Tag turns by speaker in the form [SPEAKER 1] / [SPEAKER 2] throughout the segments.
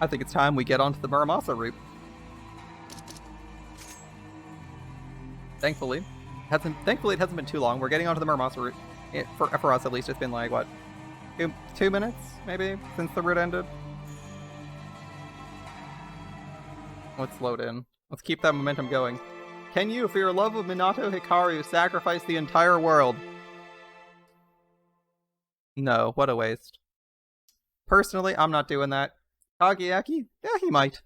[SPEAKER 1] I think it's time we get onto the Muramasa route. Thankfully, it hasn't been too long. We're getting onto the Muramasa route. For us, at least, it's been like, what, 2 minutes, maybe, since the route ended? Let's load in. Let's keep that momentum going. Can you, for your love of Minato Hikaru, sacrifice the entire world? No, what a waste. Personally, I'm not doing that. Kageyaki? Yeah, he might.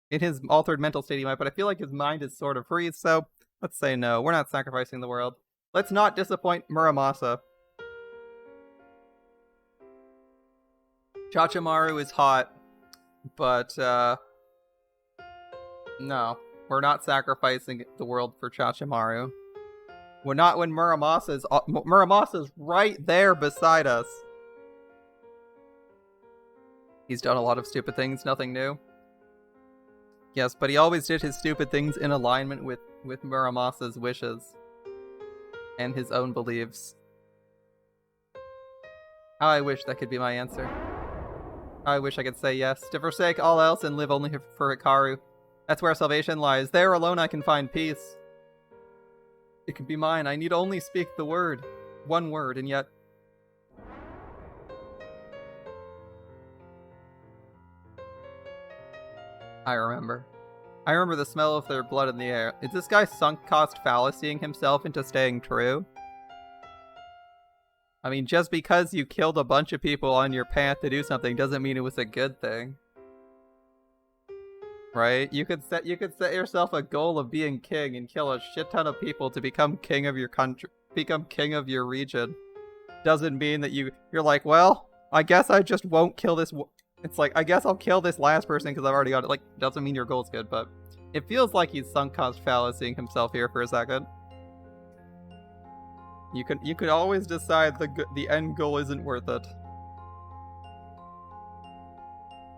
[SPEAKER 1] In his altered mental state, he might, but I feel like his mind is sort of free, so let's say no. We're not sacrificing the world. Let's not disappoint Muramasa. Chachamaru is hot, but, no. We're not sacrificing the world for Chachamaru. We're not when Muramasa's right there beside us. He's done a lot of stupid things, nothing new. Yes, but he always did his stupid things in alignment with Muramasa's wishes. And his own beliefs. How I wish that could be my answer. I wish I could say yes, to forsake all else and live only for Hikaru. That's where salvation lies. There alone I can find peace. It can be mine. I need only speak the word. One word, and yet... I remember the smell of their blood in the air. Is this guy sunk cost fallacying himself into staying true? I mean, just because you killed a bunch of people on your path to do something doesn't mean it was a good thing. Right? You could set yourself a goal of being king and kill a shit ton of people to become king of your country, become king of your region. Doesn't mean that you're like, well, I guess I just won't kill this. It's like, I guess I'll kill this last person because I've already got it. Like, doesn't mean your goal's good, but it feels like he's sunk cost fallacying himself here for a second. You could always decide the end goal isn't worth it.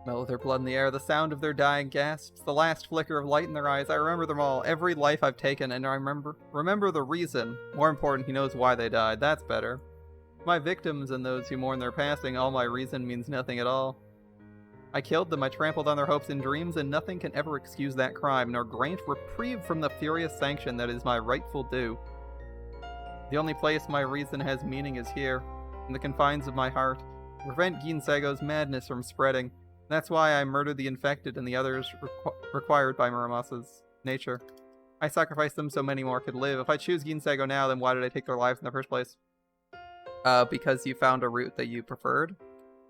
[SPEAKER 1] Smell of their blood in the air, the sound of their dying gasps, the last flicker of light in their eyes. I remember them all, every life I've taken, and I remember the reason. More important, he knows why they died. That's better. My victims and those who mourn their passing, all my reason means nothing at all. I killed them, I trampled on their hopes and dreams, and nothing can ever excuse that crime, nor grant reprieve from the furious sanction that is my rightful due. The only place my reason has meaning is here, in the confines of my heart, to prevent Ginsego's madness from spreading. That's why I murdered the infected and the others required by Muramasa's nature. I sacrificed them so many more could live. If I choose Ginsego now, then why did I take their lives in the first place? Because you found a route that you preferred?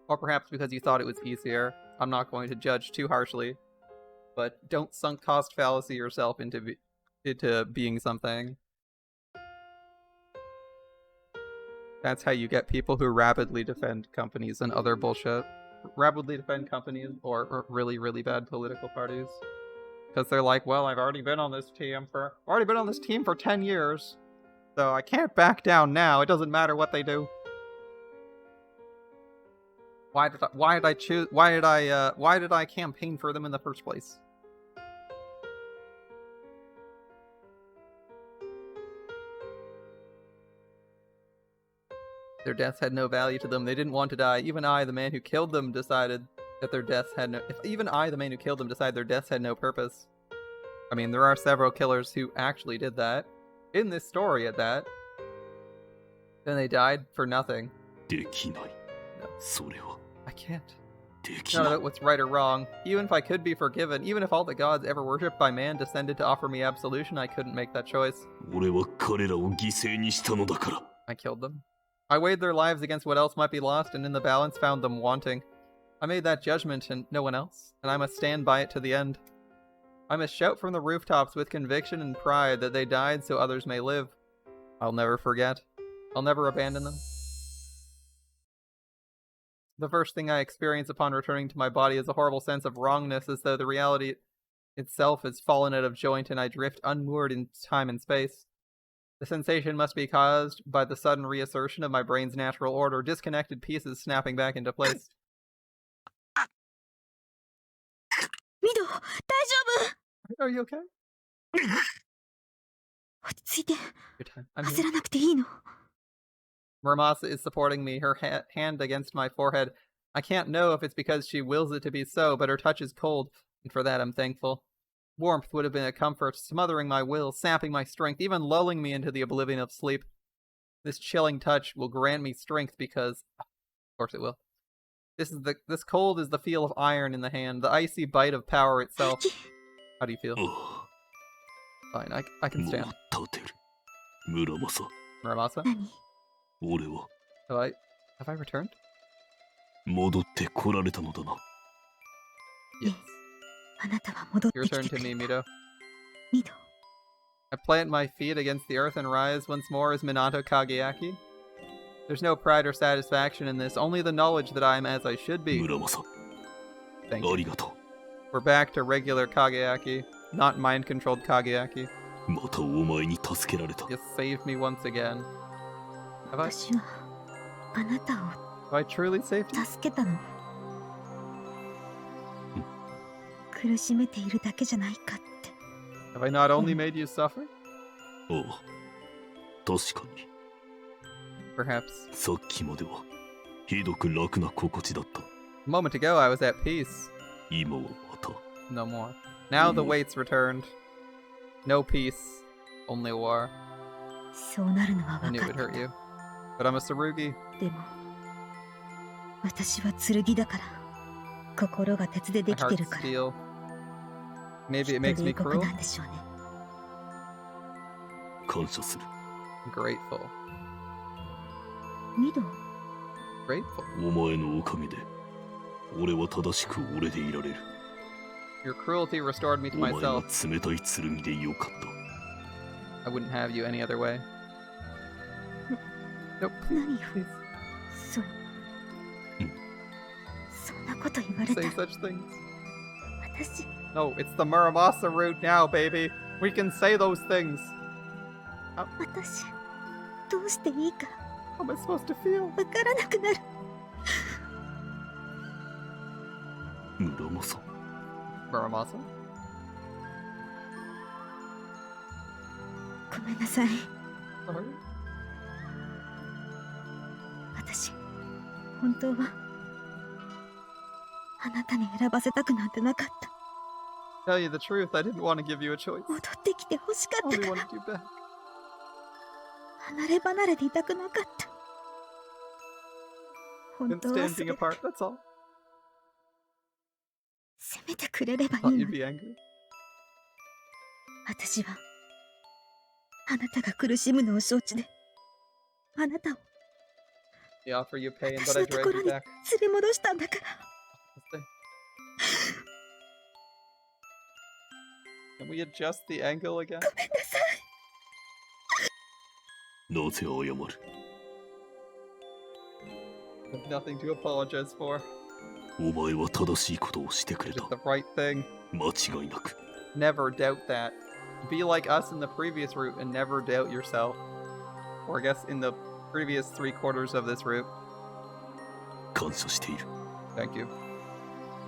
[SPEAKER 1] Or perhaps because you thought it was easier. I'm not going to judge too harshly. But don't sunk cost fallacy yourself into being something. That's how you get people who rapidly defend companies and other bullshit. Rapidly defend companies or really, really bad political parties. Because they're like, well, I've already been on this team for 10 years. So I can't back down now. It doesn't matter what they do. Why did I campaign for them in the first place? Their deaths had no value to them. They didn't want to die. Even I, the man who killed them, decided that their deaths had no... Even I, the man who killed them, decided their deaths had no purpose. I mean, there are several killers who actually did that. In this story, at that. Then they died for nothing. No. I can't. None of it what's right or wrong. Even if I could be forgiven, even if all the gods ever worshipped by man descended to offer me absolution, I couldn't make that choice. I killed them. I weighed their lives against what else might be lost, and in the balance found them wanting. I made that judgment and no one else, and I must stand by it to the end. I must shout from the rooftops with conviction and pride that they died so others may live. I'll never forget. I'll never abandon them. The first thing I experience upon returning to my body is a horrible sense of wrongness, as though the reality itself has fallen out of joint and I drift unmoored in time and space. The sensation must be caused by the sudden reassertion of my brain's natural order, disconnected pieces snapping back into place.
[SPEAKER 2] Mido,
[SPEAKER 1] Are you okay? Good time. I'm here. Muramasa is supporting me, her hand against my forehead. I can't know if it's because she wills it to be so, but her touch is cold, and for that I'm thankful. Warmth would have been a comfort, smothering my will, sapping my strength, even lulling me into the oblivion of sleep. This chilling touch will grant me strength because... Of course it will. This cold is the feel of iron in the hand, the icy bite of power itself. How do you feel? Fine, I can stand. Muramasa?
[SPEAKER 2] 何
[SPEAKER 3] 俺は
[SPEAKER 1] Have I returned?
[SPEAKER 3] 戻ってこられたのだな。
[SPEAKER 1] Yes.
[SPEAKER 2] あなたは戻って
[SPEAKER 1] Your
[SPEAKER 2] きて
[SPEAKER 1] turn
[SPEAKER 2] く
[SPEAKER 1] to
[SPEAKER 2] れ
[SPEAKER 1] me,
[SPEAKER 2] た。
[SPEAKER 1] Mito.
[SPEAKER 2] ミド、
[SPEAKER 1] I plant my feet against the earth and rise once more as Minato Kageaki. There's no pride or satisfaction in this, only the knowledge that I am as I should be.
[SPEAKER 3] 村正、
[SPEAKER 1] Thank
[SPEAKER 3] あ
[SPEAKER 1] you.
[SPEAKER 3] りがと
[SPEAKER 1] We're back to regular Kageaki, not mind-controlled Kageaki.
[SPEAKER 3] う。またお前に助けられた。
[SPEAKER 1] You saved me once again. Have I?
[SPEAKER 2] 私はあなた
[SPEAKER 1] Have I truly saved
[SPEAKER 2] を
[SPEAKER 1] you?
[SPEAKER 2] 助けたの。苦しめているだけじゃないかって。
[SPEAKER 1] Have I not only made you suffer?
[SPEAKER 3] ああ、確かに。
[SPEAKER 1] Perhaps.
[SPEAKER 3] さっきまではひどく楽な心地だった。
[SPEAKER 1] A moment ago I was at peace.
[SPEAKER 3] 今はまた。
[SPEAKER 1] No more. Now the weight's returned. No peace. Only war.
[SPEAKER 2] そうなるのは
[SPEAKER 1] I
[SPEAKER 2] 分
[SPEAKER 1] knew
[SPEAKER 2] か
[SPEAKER 1] it
[SPEAKER 2] っ
[SPEAKER 1] would
[SPEAKER 2] て
[SPEAKER 1] hurt you. But I'm a Tsurugi.
[SPEAKER 2] た。でも私は剣だから、心が鉄で
[SPEAKER 1] My
[SPEAKER 2] できてる
[SPEAKER 1] heart's
[SPEAKER 2] から。
[SPEAKER 1] steel.
[SPEAKER 2] き
[SPEAKER 1] Maybe
[SPEAKER 2] っ
[SPEAKER 1] it
[SPEAKER 2] と
[SPEAKER 1] makes me
[SPEAKER 2] 冷酷
[SPEAKER 1] cruel?
[SPEAKER 2] なんでしょうね。
[SPEAKER 3] 感謝する。
[SPEAKER 1] I'm grateful.
[SPEAKER 2] ミド、
[SPEAKER 1] Grateful.
[SPEAKER 3] お前のおかげで俺は正しく俺でいられる。
[SPEAKER 1] Your cruelty restored me to
[SPEAKER 3] お前が
[SPEAKER 1] myself.
[SPEAKER 3] 冷たい剣でよかっ
[SPEAKER 1] I wouldn't have you any other way. Nope.
[SPEAKER 2] 何よ
[SPEAKER 1] Please
[SPEAKER 2] そうそんなこと言われた
[SPEAKER 1] say such things.
[SPEAKER 2] 私
[SPEAKER 1] No, it's the Muramasa route now, baby. We can say those things.
[SPEAKER 2] 私どうしていいか
[SPEAKER 1] How am I supposed to feel?
[SPEAKER 2] わからなくなる。
[SPEAKER 3] た。村正、
[SPEAKER 1] Muramasa?
[SPEAKER 2] ごめんなさい。
[SPEAKER 1] Sorry?
[SPEAKER 2] 私本当はあなたに選ばせたくなんてなかった。
[SPEAKER 1] Tell you the truth, I didn't want to give you a choice.
[SPEAKER 2] 戻ってきて欲しか
[SPEAKER 1] I
[SPEAKER 2] った
[SPEAKER 1] only
[SPEAKER 2] から
[SPEAKER 1] wanted you back.
[SPEAKER 2] 離れ離れでいたくなかった。本
[SPEAKER 1] Couldn't
[SPEAKER 2] 当は
[SPEAKER 1] stand
[SPEAKER 2] そ
[SPEAKER 1] being
[SPEAKER 2] れ
[SPEAKER 1] apart, that's all.
[SPEAKER 2] せめてくれればい
[SPEAKER 1] Thought
[SPEAKER 2] い
[SPEAKER 1] you'd
[SPEAKER 2] のに。
[SPEAKER 1] be angry.
[SPEAKER 2] 私はあなたが苦しむのを承知であなたを
[SPEAKER 1] They offer you pain,
[SPEAKER 2] 私
[SPEAKER 1] but I
[SPEAKER 2] のと
[SPEAKER 1] drag
[SPEAKER 2] ころ
[SPEAKER 1] you
[SPEAKER 2] に
[SPEAKER 1] back.
[SPEAKER 2] 連れ戻したんだから。
[SPEAKER 1] This thing. Can we adjust the angle again?
[SPEAKER 2] ごめんなさい。
[SPEAKER 3] なぜ謝る。
[SPEAKER 1] There's nothing to apologize for.
[SPEAKER 3] お前は正しいことをしてくれ
[SPEAKER 1] Did
[SPEAKER 3] た。
[SPEAKER 1] the right thing.
[SPEAKER 3] 間違いなく。
[SPEAKER 1] Never doubt that. Be like us in the previous route and never doubt yourself. Or I guess in the previous 3/4 of this route.
[SPEAKER 3] 感謝している。
[SPEAKER 1] Thank you.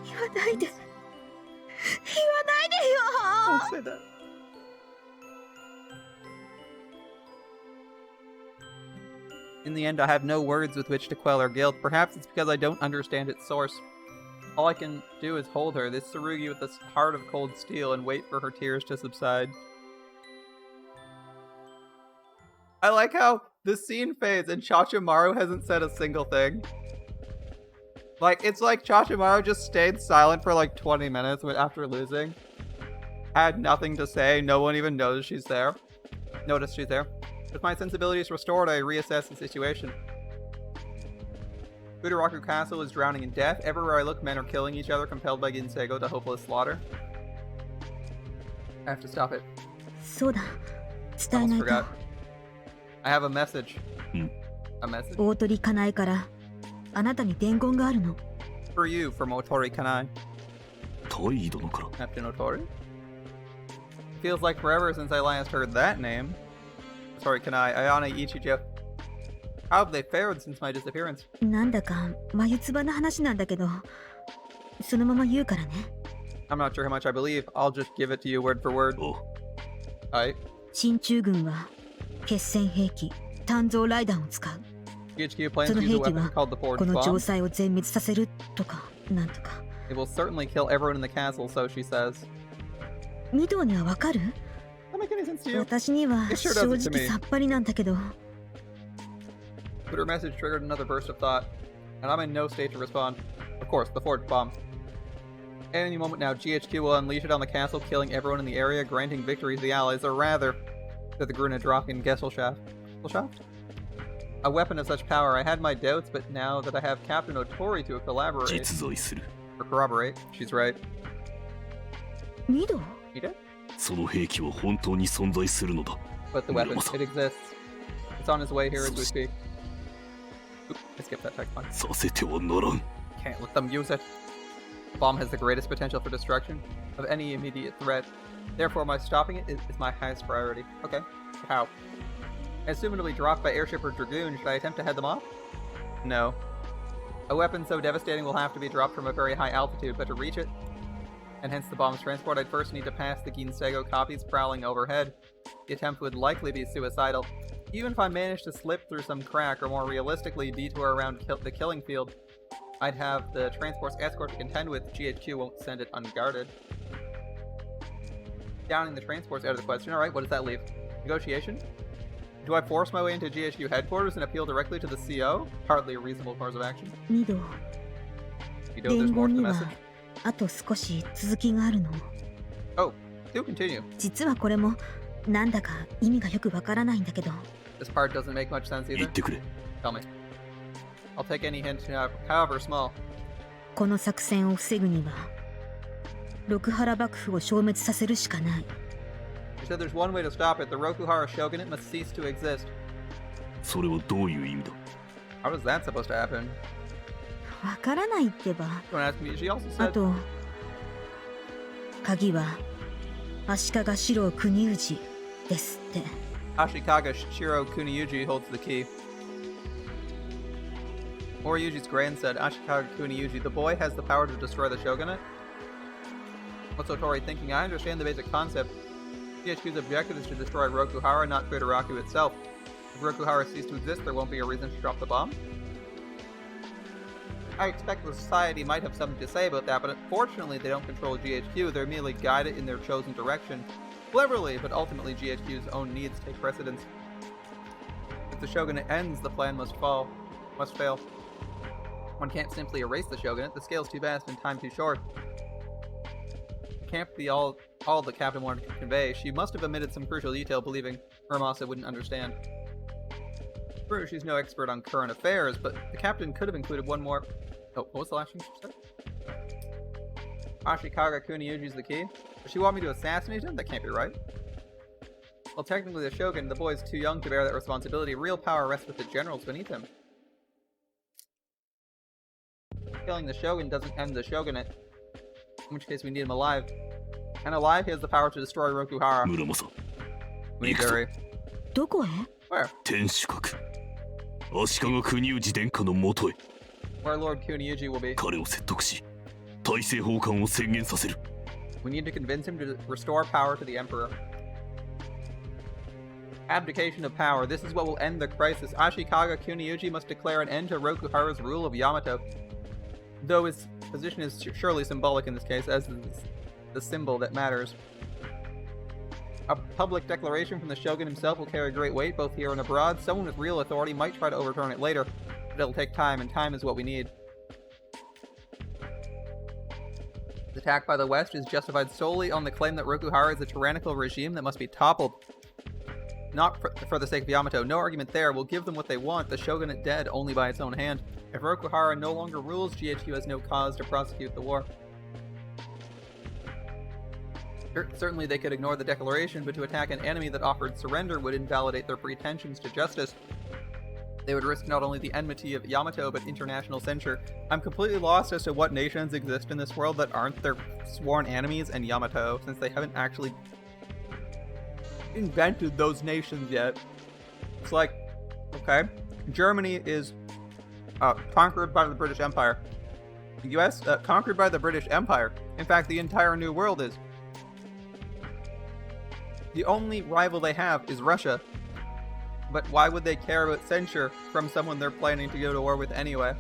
[SPEAKER 2] 言わないで。言わないで
[SPEAKER 1] Don't
[SPEAKER 2] よ。
[SPEAKER 1] say that. In the end, I have no words with which to quell her guilt. Perhaps it's because I don't understand its source. All I can do is hold her, this Tsurugi with this heart of cold steel, and wait for her tears to subside. I like how the scene fades and Chachamaru hasn't said a single thing. Like, it's like Chachamaru just stayed silent for like 20 minutes after losing. Had nothing to say, no one even knows she's there. Noticed she's there. With my sensibilities restored, I reassess the situation. Futaraku Castle is drowning in death. Everywhere I look, men are killing each other, compelled by Ginseigo to hopeless slaughter. I have to stop it.
[SPEAKER 2] そうだ。伝え
[SPEAKER 1] Almost
[SPEAKER 2] ないと。
[SPEAKER 1] forgot. I have a message.
[SPEAKER 3] Hmm.
[SPEAKER 1] A message?
[SPEAKER 2] 大鳥かなえからあなたに伝言があるの。
[SPEAKER 1] For you, from Otori Kanai.
[SPEAKER 3] 大井殿から。
[SPEAKER 1] Captain Otori? It feels like forever since I last heard that name. Otori Kanai, Ayane Ichijo. How have they fared since my disappearance?
[SPEAKER 2] なんだか眉唾な話なんだけど、そのまま言うからね。
[SPEAKER 1] I'm not sure how much I believe. I'll just give it to you word for word.
[SPEAKER 3] おう、
[SPEAKER 1] Alright.
[SPEAKER 2] 進駐軍は決戦兵器単造雷弾を使う。
[SPEAKER 1] GHQ plans
[SPEAKER 2] そ
[SPEAKER 1] to
[SPEAKER 2] の
[SPEAKER 1] use a
[SPEAKER 2] 兵器
[SPEAKER 1] weapon
[SPEAKER 2] は
[SPEAKER 1] called the
[SPEAKER 2] こ
[SPEAKER 1] Forged
[SPEAKER 2] の城
[SPEAKER 1] Bomb.
[SPEAKER 2] 塞を全滅させるとかなんとか。
[SPEAKER 1] It will certainly kill everyone in the castle, so she says.
[SPEAKER 2] ミドにはわかる？
[SPEAKER 1] Does that make any sense to you?
[SPEAKER 2] 私には
[SPEAKER 1] It sure
[SPEAKER 2] 正
[SPEAKER 1] doesn't to
[SPEAKER 2] 直
[SPEAKER 1] me.
[SPEAKER 2] さっぱりなんだけど。
[SPEAKER 1] But her message triggered another burst of thought, and I'm in no state to respond. Of course, the Forged Bomb. Any moment now, GHQ will unleash it on the castle, killing everyone in the area, granting victory to the allies, or rather, to the Gruna Drachen Gesellschaft. A weapon of such power. I had my doubts, but now that I have Captain Otori to collaborate,
[SPEAKER 3] 実在する。
[SPEAKER 1] or corroborate, she's right.
[SPEAKER 2] ミド？
[SPEAKER 1] You did?
[SPEAKER 3] その兵器は本当に存在するのだ。
[SPEAKER 1] But the weapon,
[SPEAKER 3] Muramasa.
[SPEAKER 1] it exists. It's on its way here as we speak. Oop, I skipped that text line.
[SPEAKER 3] させてはならん。
[SPEAKER 1] Can't let them use it. The bomb has the greatest potential for destruction of any immediate threat. Therefore, my stopping it is my highest priority. Okay. How? I assume it'll be dropped by airship or dragoon. Should I attempt to head them off? No. A weapon so devastating will have to be dropped from a very high altitude, but to reach it, and hence the bomb's transport, I'd first need to pass the Ginstego copies prowling overhead. The attempt would likely be suicidal. Even if I managed to slip through some crack, or more realistically, detour around the killing field, I'd have the transport's escort to contend with. GHQ won't send it unguarded. Downing the transport's out of the question. Alright, what does that leave? Negotiation? Do I force my way into GHQ headquarters and appeal directly to the CO? Hardly a reasonable course of action.
[SPEAKER 2] ミド、
[SPEAKER 1] You know there's
[SPEAKER 2] 伝
[SPEAKER 1] more
[SPEAKER 2] 言
[SPEAKER 1] to
[SPEAKER 2] に
[SPEAKER 1] the
[SPEAKER 2] は
[SPEAKER 1] message?
[SPEAKER 2] あと少し続きがあるの。
[SPEAKER 1] Oh, do continue.
[SPEAKER 2] 実はこれもなんだか意味がよくわからないんだけど。
[SPEAKER 1] This part doesn't make much sense
[SPEAKER 3] 言
[SPEAKER 1] either.
[SPEAKER 3] ってくれ。
[SPEAKER 1] Tell me. I'll take any hint, however small.
[SPEAKER 2] この作戦を防ぐには六原幕府を消滅させるしかない。
[SPEAKER 1] She said there's one way to stop it. The Rokuhara shogunate must cease to exist.
[SPEAKER 3] それはどういう意味だ。
[SPEAKER 1] How does that supposed to happen?
[SPEAKER 2] わからないってば。
[SPEAKER 1] Don't ask me. She also
[SPEAKER 2] あ
[SPEAKER 1] said
[SPEAKER 2] と鍵は足利四郎国氏ですって。
[SPEAKER 1] Ashikaga Shiro Kuniyuji holds the key. Moriyuji's grandson, Ashikaga Kuniyuji, the boy has the power to destroy the shogunate? What's Otori thinking? I understand the basic concept. GHQ's objective is to destroy Rokuhara, not Futaraku itself. If Rokuhara ceases to exist, there won't be a reason to drop the bomb? I expect the society might have something to say about that, but unfortunately they don't control GHQ, they're merely guided in their chosen direction. Cleverly, but ultimately GHQ's own needs take precedence. If the shogunate ends, the plan must fail. One can't simply erase the shogunate, the scale's too vast and time too short. It can't be all the captain wanted to convey. She must have omitted some crucial detail, believing Muramasa wouldn't understand. True, she's no expert on current affairs, but the captain could have included one more... Oh, what was the last thing she said? Ashikaga Kuniyuji's the key? Does she want me to assassinate him? That can't be right. Well, technically the shogun, the boy's too young to bear that responsibility. Real power rests with the generals beneath him. Killing the shogun doesn't end the shogunate, in which case we need him alive. And alive, he has the power to destroy Rokuhara.
[SPEAKER 3] 村正。
[SPEAKER 1] We need
[SPEAKER 3] 行くぞ。
[SPEAKER 1] Guri.
[SPEAKER 2] どこへ？
[SPEAKER 1] Where?
[SPEAKER 3] 天守閣。足利国氏殿下のもとへ。
[SPEAKER 1] Where Lord Kuniyuji will be.
[SPEAKER 3] 彼を説得し、大政奉還を宣言させる。
[SPEAKER 1] We need to convince him to restore power to the Emperor. Abdication of power. This is what will end the crisis. Ashikaga Kuniyuji must declare an end to Rokuhara's rule of Yamato. Though his position is surely symbolic in this case, as is the symbol that matters. A public declaration from the shogun himself will carry great weight, both here and abroad. Someone with real authority might try to overturn it later, but it'll take time, and time is what we need. The attack by the West is justified solely on the claim that Rokuhara is a tyrannical regime that must be toppled. Not for the sake of Yamato. No argument there. We'll give them what they want. The shogunate dead only by its own hand. If Rokuhara no longer rules, GHQ has no cause to prosecute the war. Certainly they could ignore the declaration, but to attack an enemy that offered surrender would invalidate their pretensions to justice. They would risk not only the enmity of Yamato, but international censure. I'm completely lost as to what nations exist in this world that aren't their sworn enemies and Yamato, since they haven't actually invented those nations yet. It's like, okay, Germany is conquered by the British Empire. The US, conquered by the British Empire. In fact, the entire New World is. The only rival they have is Russia. But why would they care about censure from someone they're planning to go to war with anyway?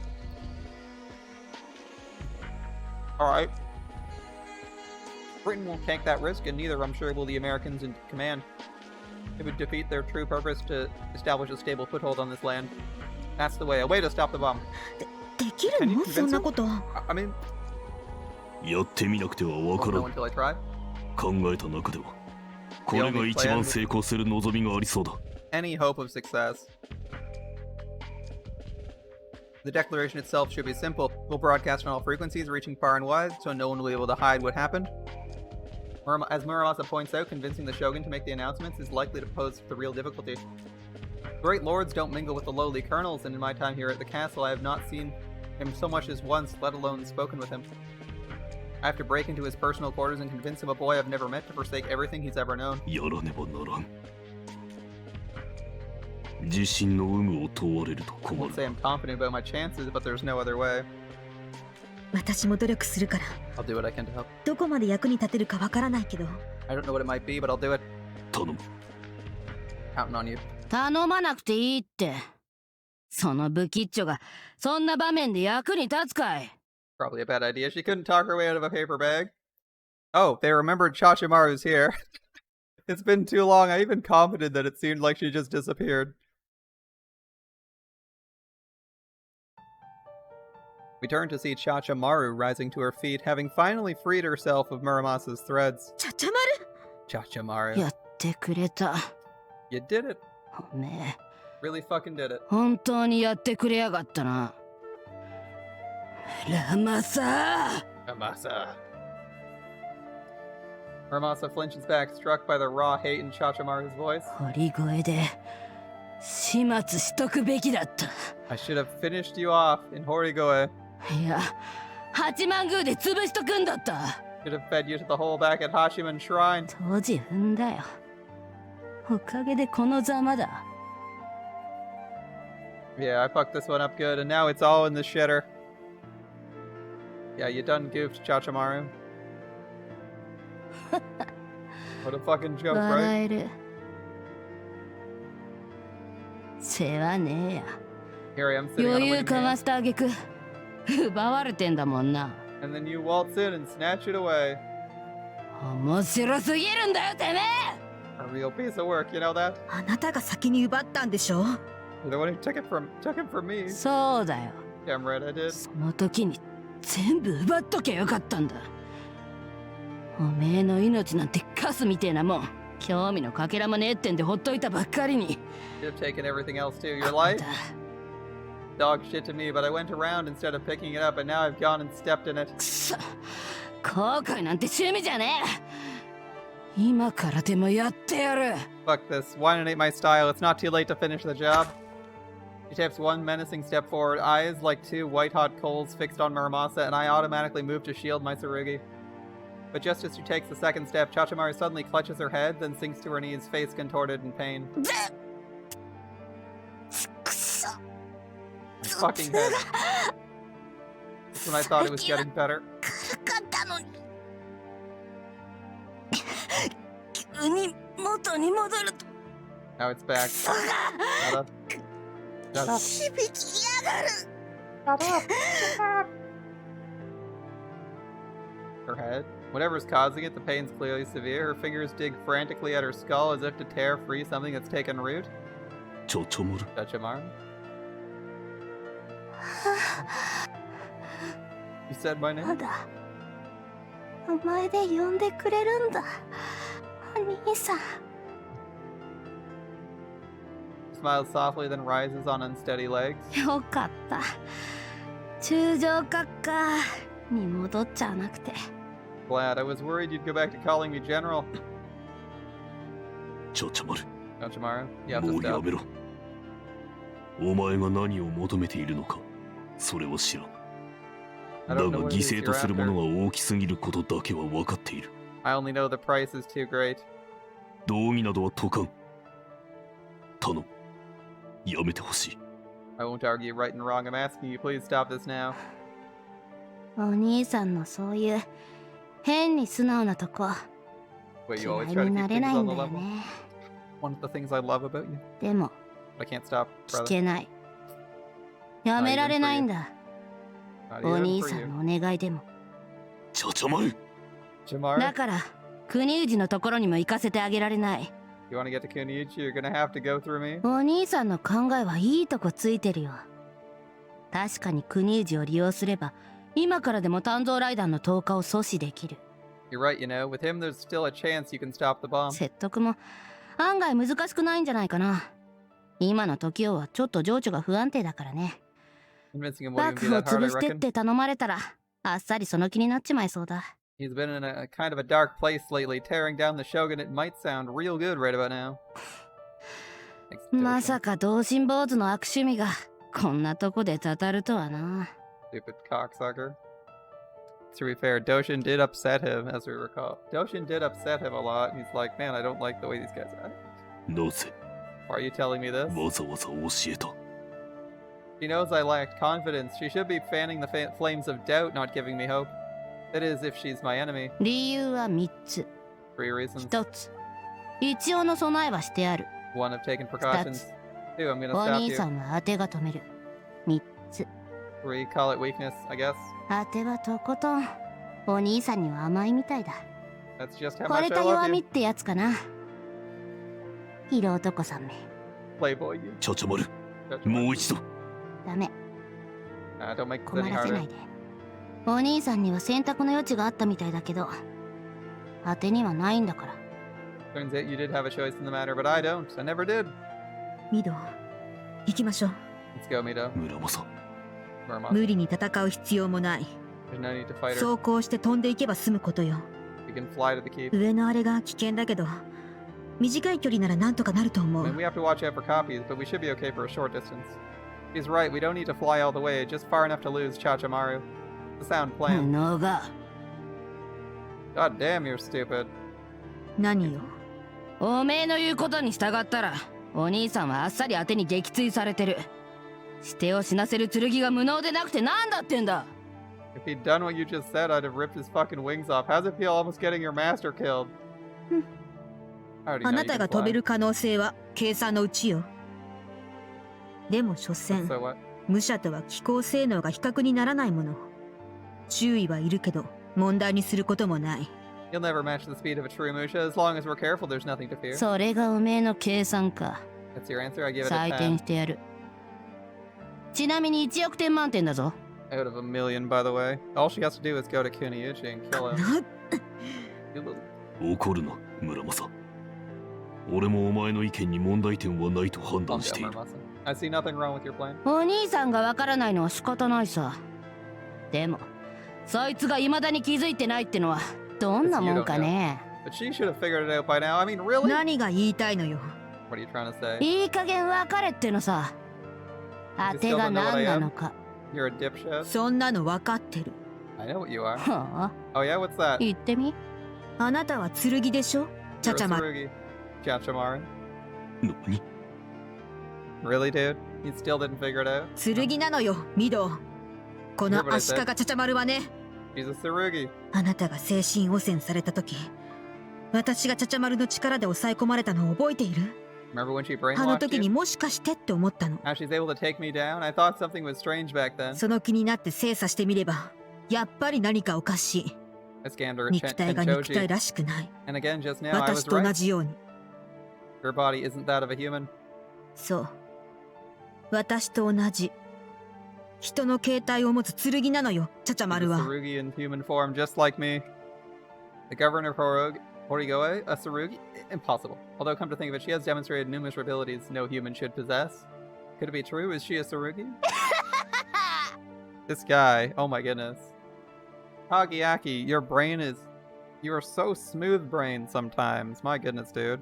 [SPEAKER 1] Alright. Britain won't take that risk, and neither, I'm sure, will the Americans in command. It would defeat their true purpose to establish a stable foothold on this land. That's the way. A way to stop the bomb.
[SPEAKER 2] できるのそんなこと。
[SPEAKER 1] I mean...
[SPEAKER 3] やってみなくてはわから
[SPEAKER 1] won't know
[SPEAKER 3] ん。
[SPEAKER 1] until I try.
[SPEAKER 3] 考えた中では、これが一番成功する望みがありそうだ。
[SPEAKER 1] Any hope of success. The declaration itself should be simple. We'll broadcast on all frequencies, reaching far and wide, so no one will be able to hide what happened. As Muramasa points out, convincing the shogun to make the announcements is likely to pose the real difficulty. Great lords don't mingle with the lowly colonels, and in my time here at the castle, I have not seen him so much as once, let alone spoken with him. I have to break into his personal quarters and convince him, a boy I've never met, to forsake everything he's ever known.
[SPEAKER 3] やらねばならん。自信の有無を問われると
[SPEAKER 1] I
[SPEAKER 3] 困
[SPEAKER 1] won't say
[SPEAKER 3] る。
[SPEAKER 1] I'm confident about my chances, but there's no other way.
[SPEAKER 2] 私も努力するから。
[SPEAKER 1] I'll do what I can to help.
[SPEAKER 2] どこまで役に立てるかわからないけど。
[SPEAKER 1] I don't know what it might be, but I'll do it.
[SPEAKER 3] 頼む。
[SPEAKER 1] Counting on you.
[SPEAKER 4] 頼まなくていいって。そのブキッチョがそんな場面で役に立つかい。
[SPEAKER 1] Probably a bad idea. She couldn't talk her way out of a paper bag. Oh, they remembered Chachamaru's here. It's been too long. I even commented that it seemed like she just disappeared. We turned to see Chachamaru rising to her feet, having finally freed herself of Muramasa's threads.
[SPEAKER 2] ちゃちゃまる
[SPEAKER 1] Chachamaru.
[SPEAKER 4] やってくれた。
[SPEAKER 1] You did it.
[SPEAKER 4] おめえ、
[SPEAKER 1] Really fucking did it.
[SPEAKER 4] 本当にやってくれやがったな。ラマサ
[SPEAKER 1] Muramasa. Muramasa flinches back, struck by the raw hate in Chachamaru's voice.
[SPEAKER 4] 堀越で始末しとくべきだった。
[SPEAKER 1] I should have finished you off in Horigoe.
[SPEAKER 4] いや、八幡宮で潰しとくんだった。
[SPEAKER 1] Should have fed you to the hole back at Hashiman Shrine.
[SPEAKER 4] 当時踏んだよ。おかげでこのざまだ。
[SPEAKER 1] Yeah, I fucked this one up good, and now it's all in the shitter. Yeah, you done goofed, Chachamaru. What a fucking joke,
[SPEAKER 4] 笑
[SPEAKER 1] right?
[SPEAKER 4] える。世話ねえや。
[SPEAKER 1] Here I am sitting on
[SPEAKER 4] 余
[SPEAKER 1] a
[SPEAKER 4] 裕
[SPEAKER 1] winning
[SPEAKER 4] かま
[SPEAKER 1] hand,
[SPEAKER 4] したあげく奪われてんだもんな。
[SPEAKER 1] and then you waltz in and snatch it away.
[SPEAKER 4] 面白すぎるんだよてめえ。
[SPEAKER 1] A real piece of work, you know that?
[SPEAKER 2] あなたが先に奪ったんでしょ
[SPEAKER 1] You're the one who took him from me.
[SPEAKER 4] そうだよ。
[SPEAKER 1] Damn right I did.
[SPEAKER 4] その時に全部奪っときゃよかったんだ。おめえの命なんてカスみてえなもん。興味のかけらもねえってんでほっといたばっかりに。
[SPEAKER 1] You'd have taken everything else too. Your life? Dog shit to me, but I went around instead of picking it up, and now I've gone and stepped in it.
[SPEAKER 4] くそ、後悔なんて趣味じゃねえ。今からでもやってやる。
[SPEAKER 1] Fuck this. Wine ain't my style. It's not too late to finish the job. She takes one menacing step forward, eyes like two white-hot coals fixed on Muramasa, and I automatically move to shield my Tsurugi. But just as she takes the second step, Chachamaru suddenly clutches her head, then sinks to her knees, face contorted in pain.
[SPEAKER 4] くそ。
[SPEAKER 1] My fucking head. That's when I thought it was getting better.
[SPEAKER 4] 軽かったのに。急に元に戻ると。
[SPEAKER 1] Now it's back.
[SPEAKER 4] クソが
[SPEAKER 1] Shut up. Shut up.
[SPEAKER 4] 響きやがる。
[SPEAKER 1] Her head. Whatever's causing it, the pain's clearly severe. Her fingers dig frantically at her skull as if to tear free something that's taken root.
[SPEAKER 3] ちょちょもる。
[SPEAKER 1] Chachamaru. You said my
[SPEAKER 4] ま
[SPEAKER 1] name?
[SPEAKER 4] だお前で呼んでくれるんだ、お兄さん。
[SPEAKER 1] Smiles softly, then rises on unsteady legs.
[SPEAKER 4] よかった。中将閣下に戻っちゃなくて。
[SPEAKER 1] Glad. I was worried you'd go back to calling me General.
[SPEAKER 3] ちょちょまる。
[SPEAKER 1] Chachamaru, you have
[SPEAKER 3] も
[SPEAKER 1] to
[SPEAKER 3] うや
[SPEAKER 1] stop.
[SPEAKER 3] めろ。お前が何を求めているのか、それは知らん。
[SPEAKER 1] I
[SPEAKER 3] だ
[SPEAKER 1] don't
[SPEAKER 3] が
[SPEAKER 1] know what
[SPEAKER 3] 犠
[SPEAKER 1] it is
[SPEAKER 3] 牲
[SPEAKER 1] you're
[SPEAKER 3] とするもの
[SPEAKER 1] after.
[SPEAKER 3] が大きすぎることだけは分かっている。
[SPEAKER 1] I only know the price is too great.
[SPEAKER 3] 道義などは解かん。頼む。やめてほしい。
[SPEAKER 1] I won't argue right and wrong. I'm asking you, please stop this now.
[SPEAKER 4] お兄さんのそういう変に素直なとこ
[SPEAKER 1] Wait, you always
[SPEAKER 4] 嫌い
[SPEAKER 1] try to
[SPEAKER 4] に
[SPEAKER 1] keep
[SPEAKER 4] なれ
[SPEAKER 1] things
[SPEAKER 4] ないん
[SPEAKER 1] on the
[SPEAKER 4] だよ
[SPEAKER 1] level?
[SPEAKER 4] ね。
[SPEAKER 1] One of the things I love about you.
[SPEAKER 4] でも
[SPEAKER 1] I can't stop,
[SPEAKER 4] 聞
[SPEAKER 1] brother.
[SPEAKER 4] けない。やめられないんだ。
[SPEAKER 1] Not
[SPEAKER 4] お
[SPEAKER 1] even
[SPEAKER 4] 兄
[SPEAKER 1] for
[SPEAKER 4] さ
[SPEAKER 1] you.
[SPEAKER 4] んのお願いでも。
[SPEAKER 3] チャチャマル
[SPEAKER 1] Chachamaru,
[SPEAKER 4] だから国氏のところにも行かせてあげられない。
[SPEAKER 1] you want to get to Kunoichi, you're gonna have to go through me.
[SPEAKER 4] お兄さんの考えはいいとこついてるよ。確かに国氏を利用すれば今からでも炭造ライダーの投下を阻止できる。
[SPEAKER 1] You're right, you know. With him, there's still a chance you can stop the bomb.
[SPEAKER 4] 説得も案外難しくないんじゃないかな。今の時はちょっと情緒が不安定だからね。
[SPEAKER 1] Convincing him wouldn't
[SPEAKER 4] 幕
[SPEAKER 1] be
[SPEAKER 4] 府を
[SPEAKER 1] that hard, I
[SPEAKER 4] 潰してっ
[SPEAKER 1] reckon.
[SPEAKER 4] て頼まれたらあっさりその気になっちまいそうだ。
[SPEAKER 1] He's been in a kind of a dark place lately, tearing down the shogunate might sound real good right about now. Thanks,
[SPEAKER 4] ま
[SPEAKER 1] Doshin.
[SPEAKER 4] さか同心坊主の悪趣味がこんなとこでたたるとはな。
[SPEAKER 1] Stupid cocksucker. To be fair, Doshin did upset him, as we recall. Doshin did upset him a lot. He's like, man, I don't like the way these guys act.
[SPEAKER 3] なぜ
[SPEAKER 1] Why are you telling me this?
[SPEAKER 3] わざわざ教えた
[SPEAKER 1] She knows I lacked confidence. She should be fanning the flames of doubt, not giving me hope. That is, if she's my enemy.
[SPEAKER 4] 理由は3つ。
[SPEAKER 1] 3 reasons.
[SPEAKER 4] 1つ、一応の備えはしてある。
[SPEAKER 1] 1, I've taken precautions. 2, I'm gonna
[SPEAKER 4] お
[SPEAKER 1] stop
[SPEAKER 4] 兄
[SPEAKER 1] you.
[SPEAKER 4] さんは当てが止める。3つ、
[SPEAKER 1] 3, call it weakness, I guess.
[SPEAKER 4] 当てはとことんお兄さんには甘いみたいだ。
[SPEAKER 1] That's just how
[SPEAKER 4] 惚
[SPEAKER 1] much
[SPEAKER 4] れ
[SPEAKER 1] I
[SPEAKER 4] た
[SPEAKER 1] love
[SPEAKER 4] 弱み
[SPEAKER 1] you.
[SPEAKER 4] ってやつかな。色男さんめ。
[SPEAKER 1] Playboy, you.
[SPEAKER 3] チャチャマル
[SPEAKER 1] Chachamaru.
[SPEAKER 3] もう一度
[SPEAKER 4] ダメ、
[SPEAKER 1] Don't make this
[SPEAKER 4] 困
[SPEAKER 1] any
[SPEAKER 4] らせな
[SPEAKER 1] harder.
[SPEAKER 4] いで。お兄さんには選択の余地があったみたいだけど当てにはないんだから。
[SPEAKER 1] Turns out you did have a choice in the matter, but I don't. I never did.
[SPEAKER 2] ミド、行きましょう。
[SPEAKER 1] Let's go, Mito.
[SPEAKER 3] 村正
[SPEAKER 1] Muramasa.
[SPEAKER 2] 無理に戦う必要もない。
[SPEAKER 1] There's no need to fight her.
[SPEAKER 2] 走行して飛んでいけば済むことよ。
[SPEAKER 1] We can fly to the keep.
[SPEAKER 2] 上のあれが危険だけど、短い距離ならなんとかなると思
[SPEAKER 1] I
[SPEAKER 2] う
[SPEAKER 1] mean,。we have to watch out for copies, but we should be okay for a short distance. He's right, we don't need to fly all the way, just far enough to lose Chachamaru. It's a sound
[SPEAKER 4] 無
[SPEAKER 1] plan.
[SPEAKER 4] 能が
[SPEAKER 1] God damn, you're stupid.
[SPEAKER 2] 何よ。
[SPEAKER 4] おめえの言うことに従ったらお兄さんはあっさり当てに撃墜されてる。指定を死なせる剣が無能でなくてなんだってんだ。
[SPEAKER 1] If he'd done what you just said, I'd have ripped his fucking wings off. How's it feel almost getting your master killed? How do you
[SPEAKER 2] あ
[SPEAKER 1] know
[SPEAKER 2] な
[SPEAKER 1] you
[SPEAKER 2] た
[SPEAKER 1] can
[SPEAKER 2] が飛
[SPEAKER 1] fly?
[SPEAKER 2] べる可能性は計算のうちよ。でも所詮、
[SPEAKER 1] So what?
[SPEAKER 2] 武者とは機構性能が比較にならないもの。注意はいるけど、問題にすることもない。
[SPEAKER 1] You'll never match the speed of a true Musha. As long as we're careful, there's nothing to fear.
[SPEAKER 4] それがおめえの計算か。
[SPEAKER 1] That's your answer? I give it
[SPEAKER 4] 採
[SPEAKER 1] a
[SPEAKER 4] 点
[SPEAKER 1] 10.
[SPEAKER 4] してやる。ちなみに1億点満点だぞ。
[SPEAKER 1] Out of a million, by the way. All she has to do is go to Kuniyuchi and kill him.
[SPEAKER 2] な
[SPEAKER 1] You little-
[SPEAKER 3] 怒るな村正俺もお前の意見に問題点はないと判
[SPEAKER 1] Calm
[SPEAKER 3] 断して
[SPEAKER 1] down,
[SPEAKER 3] いる
[SPEAKER 1] Muramasa. I see nothing wrong with your plan.
[SPEAKER 4] お兄さんがわからないのは仕方ないさ。でもそいつが未だに気づいてないってのはどんなもんかね。
[SPEAKER 1] But she should have figured it out by now. I mean, really?
[SPEAKER 2] 何が言いたいのよ。
[SPEAKER 1] What are you trying to say?
[SPEAKER 4] いい加減別れってのさ。当てが何なのか。
[SPEAKER 1] You're a dipshit?
[SPEAKER 2] そんなの分かってる。
[SPEAKER 1] I know what you are.
[SPEAKER 4] はあ、
[SPEAKER 1] Oh yeah, what's that?
[SPEAKER 4] 言ってみ。
[SPEAKER 2] あなたは剣でしょ、チャ
[SPEAKER 1] You're
[SPEAKER 2] チャ
[SPEAKER 1] a
[SPEAKER 2] マ。
[SPEAKER 1] Tsurugi. Chachamaru.
[SPEAKER 3] 何
[SPEAKER 1] Really, dude? You still didn't figure it out?
[SPEAKER 2] 剣なのよ、ミド。この足利チャチャマルはね、
[SPEAKER 1] She's a Tsurugi.
[SPEAKER 2] あなたが精神汚染された時、私がチャチャマルの力で抑え込まれたのを覚えている？
[SPEAKER 1] Remember when she
[SPEAKER 2] あの
[SPEAKER 1] brainwashed
[SPEAKER 2] 時に
[SPEAKER 1] you?
[SPEAKER 2] もしかしてって思ったの。
[SPEAKER 1] How she's able to take me down? I thought something was strange back then.
[SPEAKER 2] その気になって精査してみれば、やっぱり何かおかしい。
[SPEAKER 1] I scanned her
[SPEAKER 2] 肉体が肉体
[SPEAKER 1] Tenchoji.
[SPEAKER 2] らしくない。
[SPEAKER 1] And again, just now, I
[SPEAKER 2] 私
[SPEAKER 1] was
[SPEAKER 2] と同
[SPEAKER 1] right.
[SPEAKER 2] じように。
[SPEAKER 1] Her body isn't that of a human.
[SPEAKER 2] そう。私と同じ。人の形態を持つ剣なのよ、チャチャ
[SPEAKER 1] She's
[SPEAKER 2] マ
[SPEAKER 1] a
[SPEAKER 2] ルは。
[SPEAKER 1] Tsurugi in human form, just like me. The governor of Horigoe, a Tsurugi? Impossible. Although, come to think of it, she has demonstrated numerous abilities no human should possess. Could it be true? Is she a Tsurugi? This guy, oh my goodness. Hagiaki, your brain is... You are so smooth brained sometimes. My goodness, dude.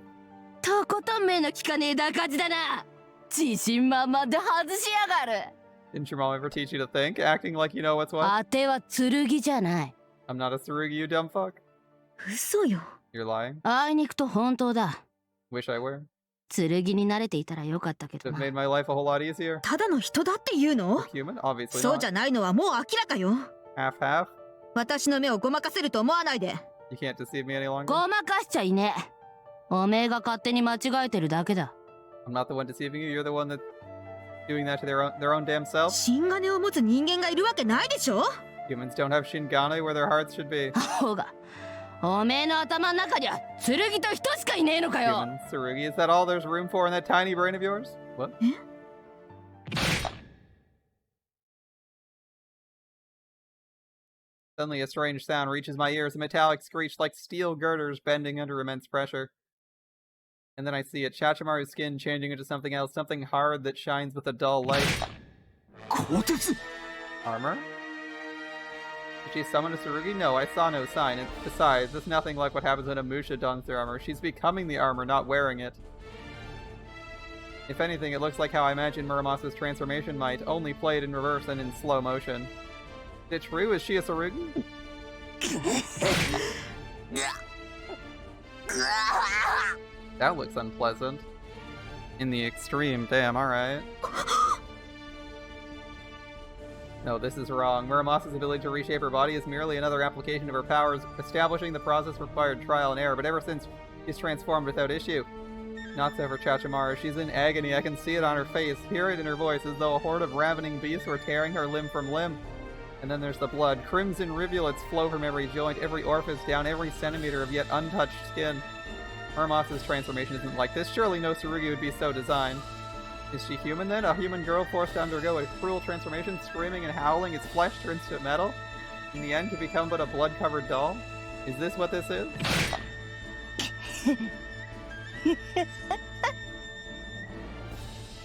[SPEAKER 4] とことん目の利かねえだかじだな。自信満々で外しやがる。
[SPEAKER 1] Didn't your mom ever teach you to think, acting like you know what's what?
[SPEAKER 4] 当ては剣じゃない。
[SPEAKER 1] I'm not a Tsurugi, you dumb fuck.
[SPEAKER 2] 嘘よ。
[SPEAKER 1] You're lying.
[SPEAKER 4] あいにくと本当だ。
[SPEAKER 1] Wish I were.
[SPEAKER 4] 剣に慣れていたらよかったけど
[SPEAKER 1] Would have
[SPEAKER 4] な。
[SPEAKER 1] made my life a whole lot easier.
[SPEAKER 2] ただの人だって言うの？
[SPEAKER 1] Human? Obviously
[SPEAKER 2] そうじ
[SPEAKER 1] not.
[SPEAKER 2] ゃないのはもう明らかよ。
[SPEAKER 1] Half-half?
[SPEAKER 2] 私の目をごまかせると思わないで。
[SPEAKER 1] You can't deceive me any longer?
[SPEAKER 4] ごまかしちゃいねえ。おめえが勝手に間違えてるだけだ。
[SPEAKER 1] I'm not the one deceiving you. You're the one that's doing that to their own damn self.
[SPEAKER 2] 新金を持つ人間がいるわけないでしょ。
[SPEAKER 1] Humans don't have Shingane where their hearts should be.
[SPEAKER 4] アホが。おめえの頭の中には剣と人しかいねえのかよ。
[SPEAKER 1] Humans, Tsurugi, is that all there's room for in that tiny brain of yours? What? Suddenly a strange sound reaches my ears, a metallic screech like steel girders bending under immense pressure. And then I see it, Chachamaru's skin changing into something else, something hard that shines with a dull light. Armor? Did she summon a Tsurugi? No, I saw no sign. And besides, it's nothing like what happens when a Musha dons their armor. She's becoming the armor, not wearing it. If anything, it looks like how I imagine Muramasa's transformation might, only played in reverse and in slow motion. Is it true? Is she a Tsurugi? That looks unpleasant. In the extreme. Damn, alright. No, this is wrong. Muramasa's ability to reshape her body is merely another application of her powers, establishing the process required trial and error, but ever since, she's transformed without issue. Not so for Chachamaru. She's in agony. I can see it on her face, hear it in her voice, as though a horde of ravening beasts were tearing her limb from limb. And then there's the blood. Crimson rivulets flow from every joint, every orifice, down every centimeter of yet untouched skin. Muramasa's transformation isn't like this. Surely no Tsurugi would be so designed. Is she human then? A human girl forced to undergo a cruel transformation, screaming and howling, its flesh turns to metal? In the end, to become but a blood-covered doll? Is this what this is?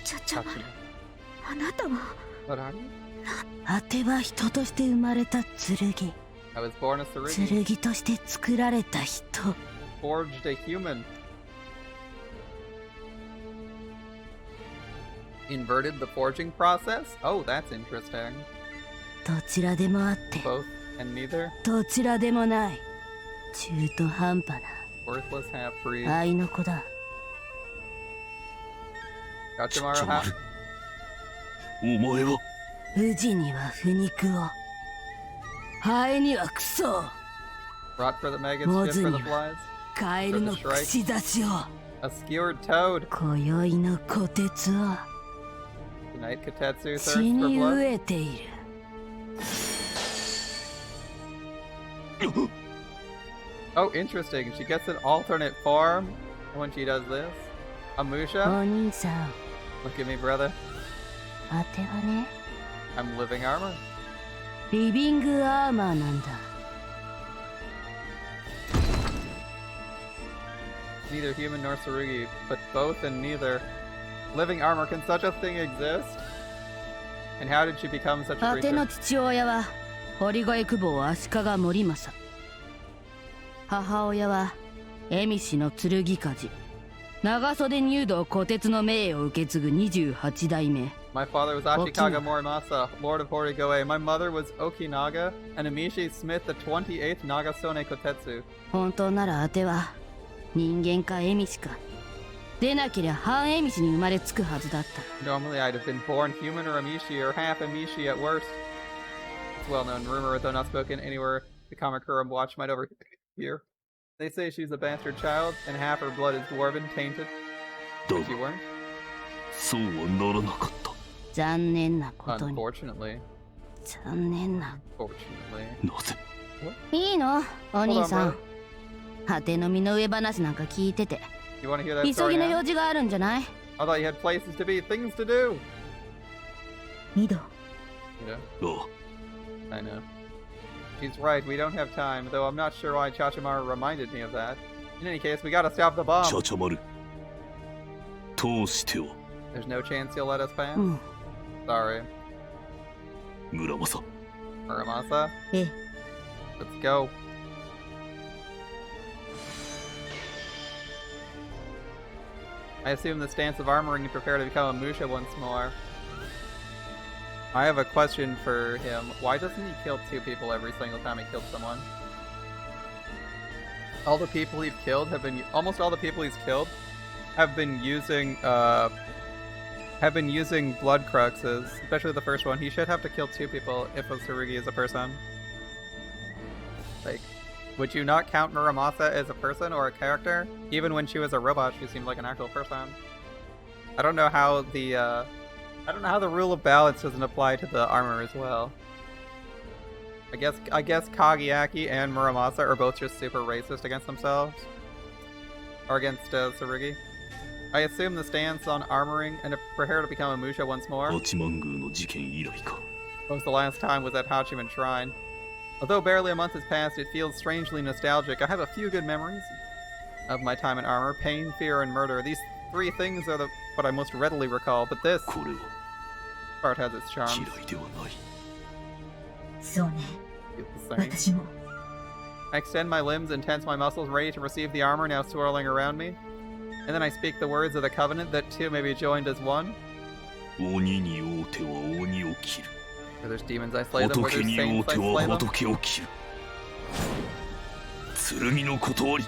[SPEAKER 2] Chachamaru, あなたは
[SPEAKER 1] What are you?
[SPEAKER 4] あては人として生まれた剣。
[SPEAKER 1] I was born a Tsurugi.
[SPEAKER 4] 剣として作られた人。
[SPEAKER 1] Forged a human. Inverted the forging process? Oh, that's interesting.
[SPEAKER 4] どちらでもあって、
[SPEAKER 1] Both and neither?
[SPEAKER 4] どちらでもない。中途半端
[SPEAKER 1] Worthless half-breed.
[SPEAKER 4] な愛の子だ。
[SPEAKER 1] Chachamaru, half...
[SPEAKER 3] お前は
[SPEAKER 4] 宇治には腐肉を、ハエにはクソを、
[SPEAKER 1] Rot for the maggots, shit for the flies.
[SPEAKER 4] カエルの串刺しを、
[SPEAKER 1] A skewered toad.
[SPEAKER 4] 今宵の虎鉄を
[SPEAKER 1] Tonight Kotetsu
[SPEAKER 4] 血
[SPEAKER 1] thirsts for
[SPEAKER 4] に
[SPEAKER 1] blood.
[SPEAKER 4] 飢えている。
[SPEAKER 1] Oh, interesting. She gets an alternate form when she does this. A
[SPEAKER 4] お
[SPEAKER 1] Musha?
[SPEAKER 4] 兄さん、
[SPEAKER 1] Look at me, brother.
[SPEAKER 4] あてはね、
[SPEAKER 1] I'm living armor.
[SPEAKER 4] リビングアーマーなんだ。
[SPEAKER 1] Neither human nor Tsurugi, but both and neither. Living armor, can such a thing exist? And how did she become such a
[SPEAKER 4] あて
[SPEAKER 1] creature?
[SPEAKER 4] の父親は堀越久保足利盛政。母親は蝦夷の剣鍛冶、長袖入道虎鉄の命を受け継ぐ28代目。
[SPEAKER 1] My father was Ashikaga Muramasa, Lord of Horigoe. My mother was Okinaga, and Amishi Smith, the 28th Nagasone Kotetsu.
[SPEAKER 4] 本当ならあては人間か蝦夷か。でなけりゃ半蝦夷に生まれつくはずだった。
[SPEAKER 1] Normally I'd have been born human or Amishi, or half Amishi at worst. It's well-known rumor, though not spoken anywhere the Kamakura watch might overhear. They say she's a bastard child, and half her blood is dwarven, tainted.
[SPEAKER 3] だ
[SPEAKER 1] But she
[SPEAKER 3] が
[SPEAKER 1] weren't.
[SPEAKER 3] そうはならなかった。
[SPEAKER 4] 残念なことに。
[SPEAKER 1] Unfortunately.
[SPEAKER 4] 残念な。
[SPEAKER 1] Fortunately.
[SPEAKER 3] なぜ
[SPEAKER 4] いいのお兄さ
[SPEAKER 1] Hold on,
[SPEAKER 4] ん。果ての身の上話なんか聞いてて。
[SPEAKER 1] You want to hear that
[SPEAKER 4] 急
[SPEAKER 1] story
[SPEAKER 4] ぎの
[SPEAKER 1] now?
[SPEAKER 4] 用事があるんじゃない？
[SPEAKER 1] I thought you had places to be, things to do.
[SPEAKER 2] ミド、
[SPEAKER 1] You know?
[SPEAKER 3] ああ
[SPEAKER 1] I know. She's right, we don't have time, though I'm not sure why Chachamaru reminded me of that. In any case, we gotta stop the
[SPEAKER 3] チ
[SPEAKER 1] bomb.
[SPEAKER 3] ャチャマル通しては
[SPEAKER 1] There's no chance he'll let us pass?
[SPEAKER 4] うん。
[SPEAKER 1] Sorry.
[SPEAKER 3] 村正
[SPEAKER 1] Muramasa,
[SPEAKER 2] ええ、
[SPEAKER 1] let's go. I assume the stance of armoring you prepare to become a Musha once more. I have a question for him. Why doesn't he kill two people every single time he kills someone? All the people he's killed have been almost all the people he's killed have been using blood cruxes, especially the first one. He should have to kill two people if a Tsurugi is a person. Like, would you not count Muramasa as a person or a character? Even when she was a robot, she seemed like an actual person. I don't know how the rule of balance doesn't apply to the armor as well. I guess Kageaki and Muramasa are both just super racist against themselves. Or against Tsurugi. I assume the stance on armoring and to prepare to become a Musha once more.
[SPEAKER 3] 八幡宮の事件以来か。
[SPEAKER 1] When was the last time was at Hachiman Shrine? Although barely a month has passed, it feels strangely nostalgic. I have a few good memories of my time in armor. Pain, fear, and murder. These three things are what I most readily recall, but this
[SPEAKER 3] これは
[SPEAKER 1] part has its charms.
[SPEAKER 3] 嫌いではない。
[SPEAKER 2] そうね。
[SPEAKER 1] It's the same.
[SPEAKER 2] 私も。
[SPEAKER 1] I extend my limbs and tense my muscles, ready to receive the armor now swirling around me. And then I speak the words of the covenant that two may be joined as one.
[SPEAKER 3] 鬼に会うては鬼を切る。
[SPEAKER 1] Where there's demons, I slay them. Where
[SPEAKER 3] 仏
[SPEAKER 1] there's
[SPEAKER 3] に会う
[SPEAKER 1] saints, I
[SPEAKER 3] て
[SPEAKER 1] slay
[SPEAKER 3] は
[SPEAKER 1] them.
[SPEAKER 3] 仏を切る。剣の断り。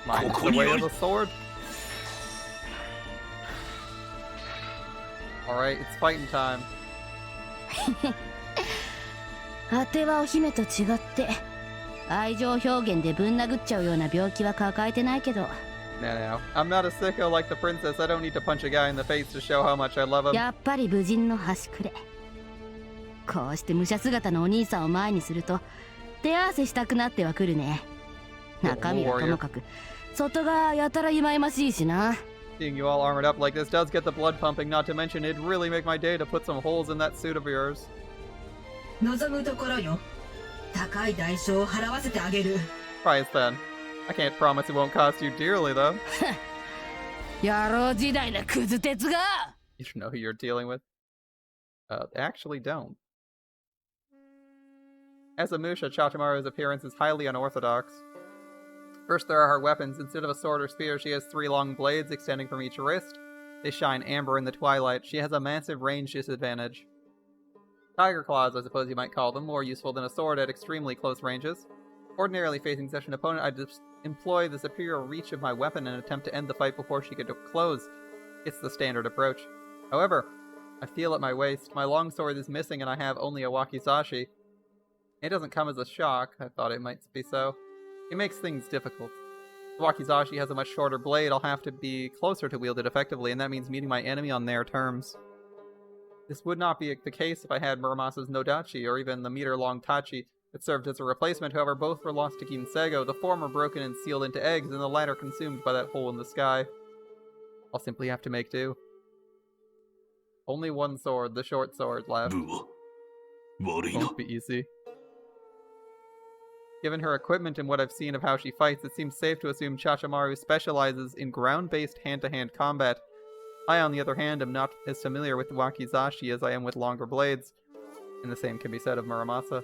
[SPEAKER 1] Mine is
[SPEAKER 3] こ
[SPEAKER 1] the
[SPEAKER 3] こに
[SPEAKER 1] way
[SPEAKER 3] あ
[SPEAKER 1] of
[SPEAKER 3] り
[SPEAKER 1] the sword. Alright, it's fighting time.
[SPEAKER 4] あてはお姫と違って愛情表現でぶん殴っちゃうような病気は抱えてないけど
[SPEAKER 1] No. I'm not a sicko like the princess. I don't need to punch a guy in the face to show how much I love him.
[SPEAKER 4] やっぱり武人の端くれこうして武者姿のお兄さんを前にすると手合わせしたくなってはくるね中身はともかく外がやたら忌々しいしな
[SPEAKER 1] Seeing you all armored up like this does get the blood pumping, not to mention it'd really make my day to put some holes in that suit of yours.
[SPEAKER 2] 望むところよ。高い代償を払わせてあげる。
[SPEAKER 1] Price then. I can't promise it won't cost you dearly, though.
[SPEAKER 4] 野郎時代なクズ鉄が
[SPEAKER 1] You should know who you're dealing with. They actually don't. As a Musha, Chachamaru's appearance is highly unorthodox. First, there are her weapons. Instead of a sword or spear, she has three long blades extending from each wrist. They shine amber in the twilight. She has a massive range disadvantage. Tiger claws, I suppose you might call them, more useful than a sword at extremely close ranges. Ordinarily facing such an opponent, I'd just employ the superior reach of my weapon and attempt to end the fight before she could close. It's the standard approach. However, I feel at my waist. My longsword is missing and I have only a wakizashi. It doesn't come as a shock. I thought it might be so. It makes things difficult. The wakizashi has a much shorter blade. I'll have to be closer to wield it effectively, and that means meeting my enemy on their terms. This would not be the case if I had Muramasa's Nodachi, or even the meter-long Tachi that served as a replacement. However, both were lost to Kinsego, the former broken and sealed into eggs, and the latter consumed by that hole in the sky. I'll simply have to make do. Only one sword, the short sword, left.
[SPEAKER 3] 部は悪いな。
[SPEAKER 1] Won't be easy. Given her equipment and what I've seen of how she fights, it seems safe to assume Chachamaru specializes in ground-based hand-to-hand combat. I, on the other hand, am not as familiar with wakizashi as I am with longer blades, and the same can be said of Muramasa.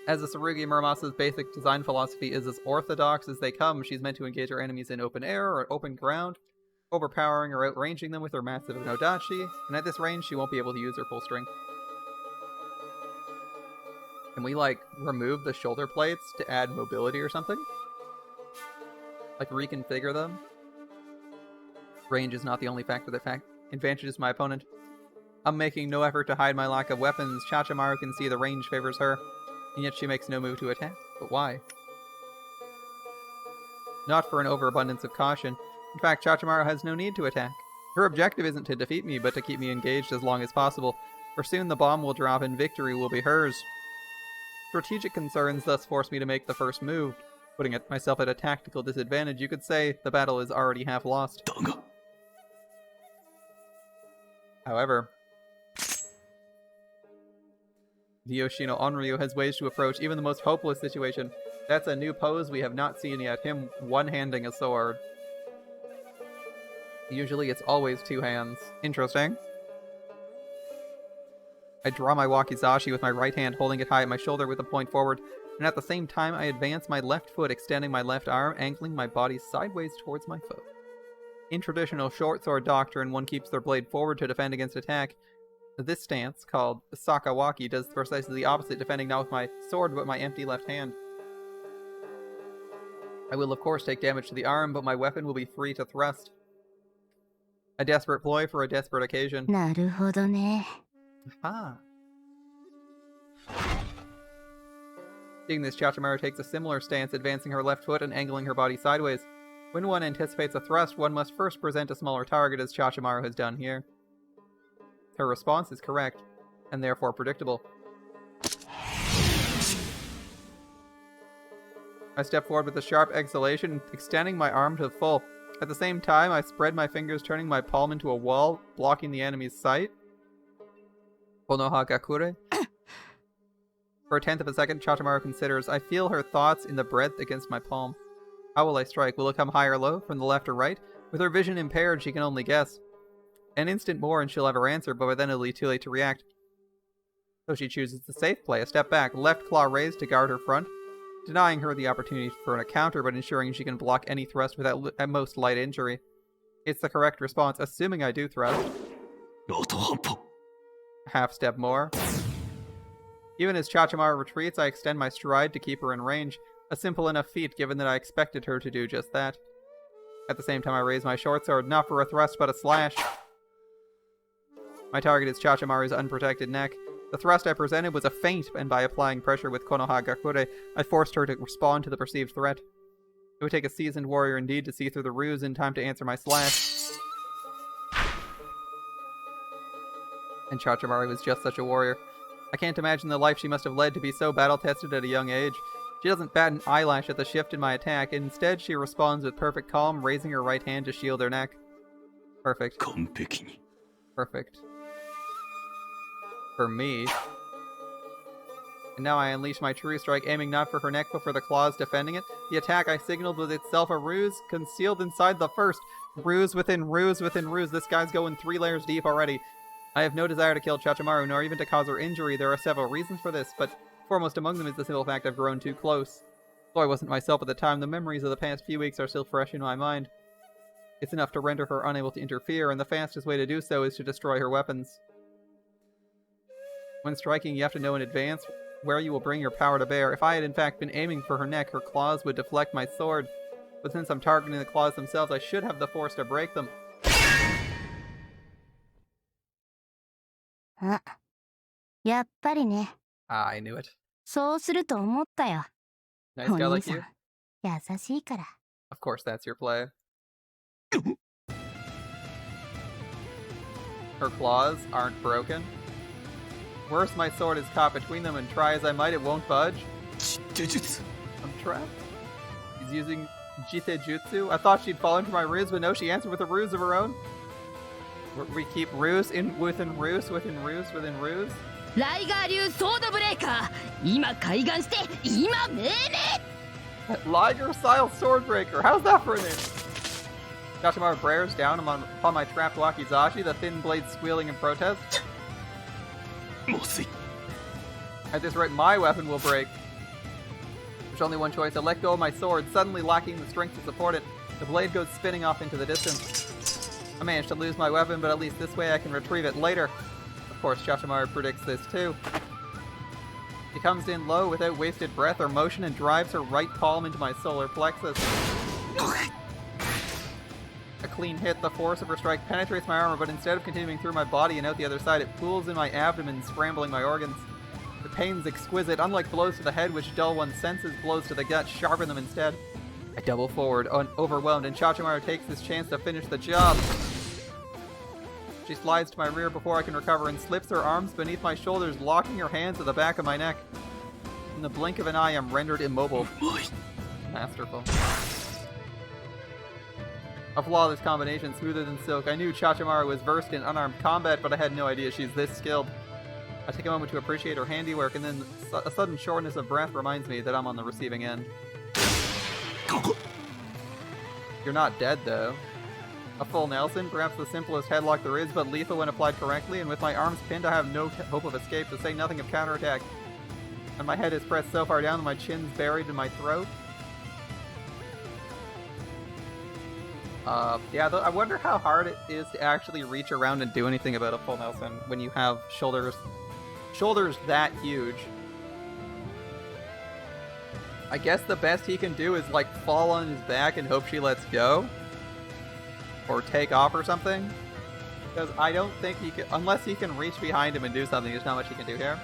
[SPEAKER 1] As a Tsurugi, Muramasa's basic design philosophy is as orthodox as they come. She's meant to engage her enemies in open air or open ground, overpowering or outranging them with her massive Nodachi, and at this range she won't be able to use her full strength. Can we, like, remove the shoulder plates to add mobility or something? Like, reconfigure them? Range is not the only factor that advantages my opponent. I'm making no effort to hide my lack of weapons. Chachamaru can see the range favors her, and yet she makes no move to attack. But why? Not for an overabundance of caution. In fact, Chachamaru has no need to attack. Her objective isn't to defeat me, but to keep me engaged as long as possible, for soon the bomb will drop and victory will be hers. Strategic concerns thus force me to make the first move, putting myself at a tactical disadvantage. You could say the battle is already half lost.
[SPEAKER 3] だが
[SPEAKER 1] However, the Yoshino Onryu has ways to approach even the most hopeless situation. That's a new pose we have not seen yet, him one-handing a sword. Usually it's always two hands. Interesting. I draw my wakizashi with my right hand, holding it high at my shoulder with the point forward, and at the same time I advance my left foot, extending my left arm, angling my body sideways towards my foe. In traditional short sword doctrine, one keeps their blade forward to defend against attack. This stance, called sakawaki, does precisely the opposite, defending not with my sword but my empty left hand. I will of course take damage to the arm, but my weapon will be free to thrust. A desperate ploy for a desperate occasion.
[SPEAKER 4] なるほどね
[SPEAKER 1] Ah. Seeing this, Chachamaru takes a similar stance, advancing her left foot and angling her body sideways. When one anticipates a thrust, one must first present a smaller target, as Chachamaru has done here. Her response is correct, and therefore predictable. I step forward with a sharp exhalation, extending my arm to the full. At the same time, I spread my fingers, turning my palm into a wall, blocking the enemy's sight. Konoha Gakure. For a tenth of a second, Chachamaru considers. I feel her thoughts in the breadth against my palm. How will I strike? Will it come high or low, from the left or right? With her vision impaired, she can only guess. An instant more and she'll have her answer, but by then it'll be too late to react. So she chooses the safe play, a step back, left claw raised to guard her front, denying her the opportunity for a counter, but ensuring she can block any thrust without at most light injury. It's the correct response, assuming I do thrust. Half step more. Even as Chachamaru retreats, I extend my stride to keep her in range. A simple enough feat, given that I expected her to do just that. At the same time, I raise my short sword, not for a thrust, but a slash. My target is Chachamaru's unprotected neck. The thrust I presented was a feint, and by applying pressure with Konoha Gakure, I forced her to respond to the perceived threat. It would take a seasoned warrior indeed to see through the ruse in time to answer my slash. And Chachamaru was just such a warrior. I can't imagine the life she must have led to be so battle-tested at a young age. She doesn't bat an eyelash at the shift in my attack, and instead she responds with perfect calm, raising her right hand to shield her neck. Perfect. Perfect. For me. And now I unleash my true strike, aiming not for her neck, but for the claws defending it. The attack I signaled was itself a ruse, concealed inside the first. Ruse within ruse within ruse. This guy's going 3 layers deep already. I have no desire to kill Chachamaru, nor even to cause her injury. There are several reasons for this, but foremost among them is the simple fact I've grown too close. Though I wasn't myself at the time, the memories of the past few weeks are still fresh in my mind. It's enough to render her unable to interfere, and the fastest way to do so is to destroy her weapons. When striking, you have to know in advance where you will bring your power to bear. If I had in fact been aiming for her neck, her claws would deflect my sword. But since I'm targeting the claws themselves, I should have the force to break them. Ah, I knew it.
[SPEAKER 5] そうすると思ったよ。
[SPEAKER 1] Nice guy
[SPEAKER 5] お兄
[SPEAKER 1] like
[SPEAKER 5] さん
[SPEAKER 1] you.
[SPEAKER 5] 優しいから。
[SPEAKER 1] Of course that's your play. Her claws aren't broken. Worse, my sword is caught between them, and try as I might, it won't budge. I'm trapped. He's using Jite Jutsu. I thought she'd fall into my ruse, but no, she answered with a ruse of her own. We keep ruse within ruse within ruse within ruse.
[SPEAKER 4] ライガー流ソードブレーカー、今開眼して今命令。
[SPEAKER 1] Liger style swordbreaker. How's that for a name? Chachamaru bears down upon my trapped wakizashi, the thin blade squealing in protest. At this rate, my weapon will break. There's only one choice. I let go of my sword, suddenly lacking the strength to support it. The blade goes spinning off into the distance. I managed to lose my weapon, but at least this way I can retrieve it later. Of course, Chachamaru predicts this too. He comes in low without wasted breath or motion and drives her right palm into my solar plexus. A clean hit, the force of her strike penetrates my armor, but instead of continuing through my body and out the other side, it pools in my abdomen, scrambling my organs. The pain's exquisite. Unlike blows to the head, which dull one's senses, blows to the gut sharpen them instead. I double forward, overwhelmed, and Chachamaru takes this chance to finish the job. She slides to my rear before I can recover and slips her arms beneath my shoulders, locking her hands at the back of my neck. In the blink of an eye, I'm rendered immobile. Masterful. A flawless combination, smoother than silk. I knew Chachamaru was versed in unarmed combat, but I had no idea she's this skilled. I take a moment to appreciate her handiwork, and then a sudden shortness of breath reminds me that I'm on the receiving end. You're not dead, though. A full Nelson, perhaps the simplest headlock there is, but lethal when applied correctly, and with my arms pinned, I have no hope of escape, to say nothing of counterattack. And my head is pressed so far down that my chin's buried in my throat. Yeah, I wonder how hard it is to actually reach around and do anything about a full Nelson when you have shoulders that huge. I guess the best he can do is, like, fall on his back and hope she lets go. Or take off or something. Because I don't think he can, unless he can reach behind him and do something, there's not much he can do here.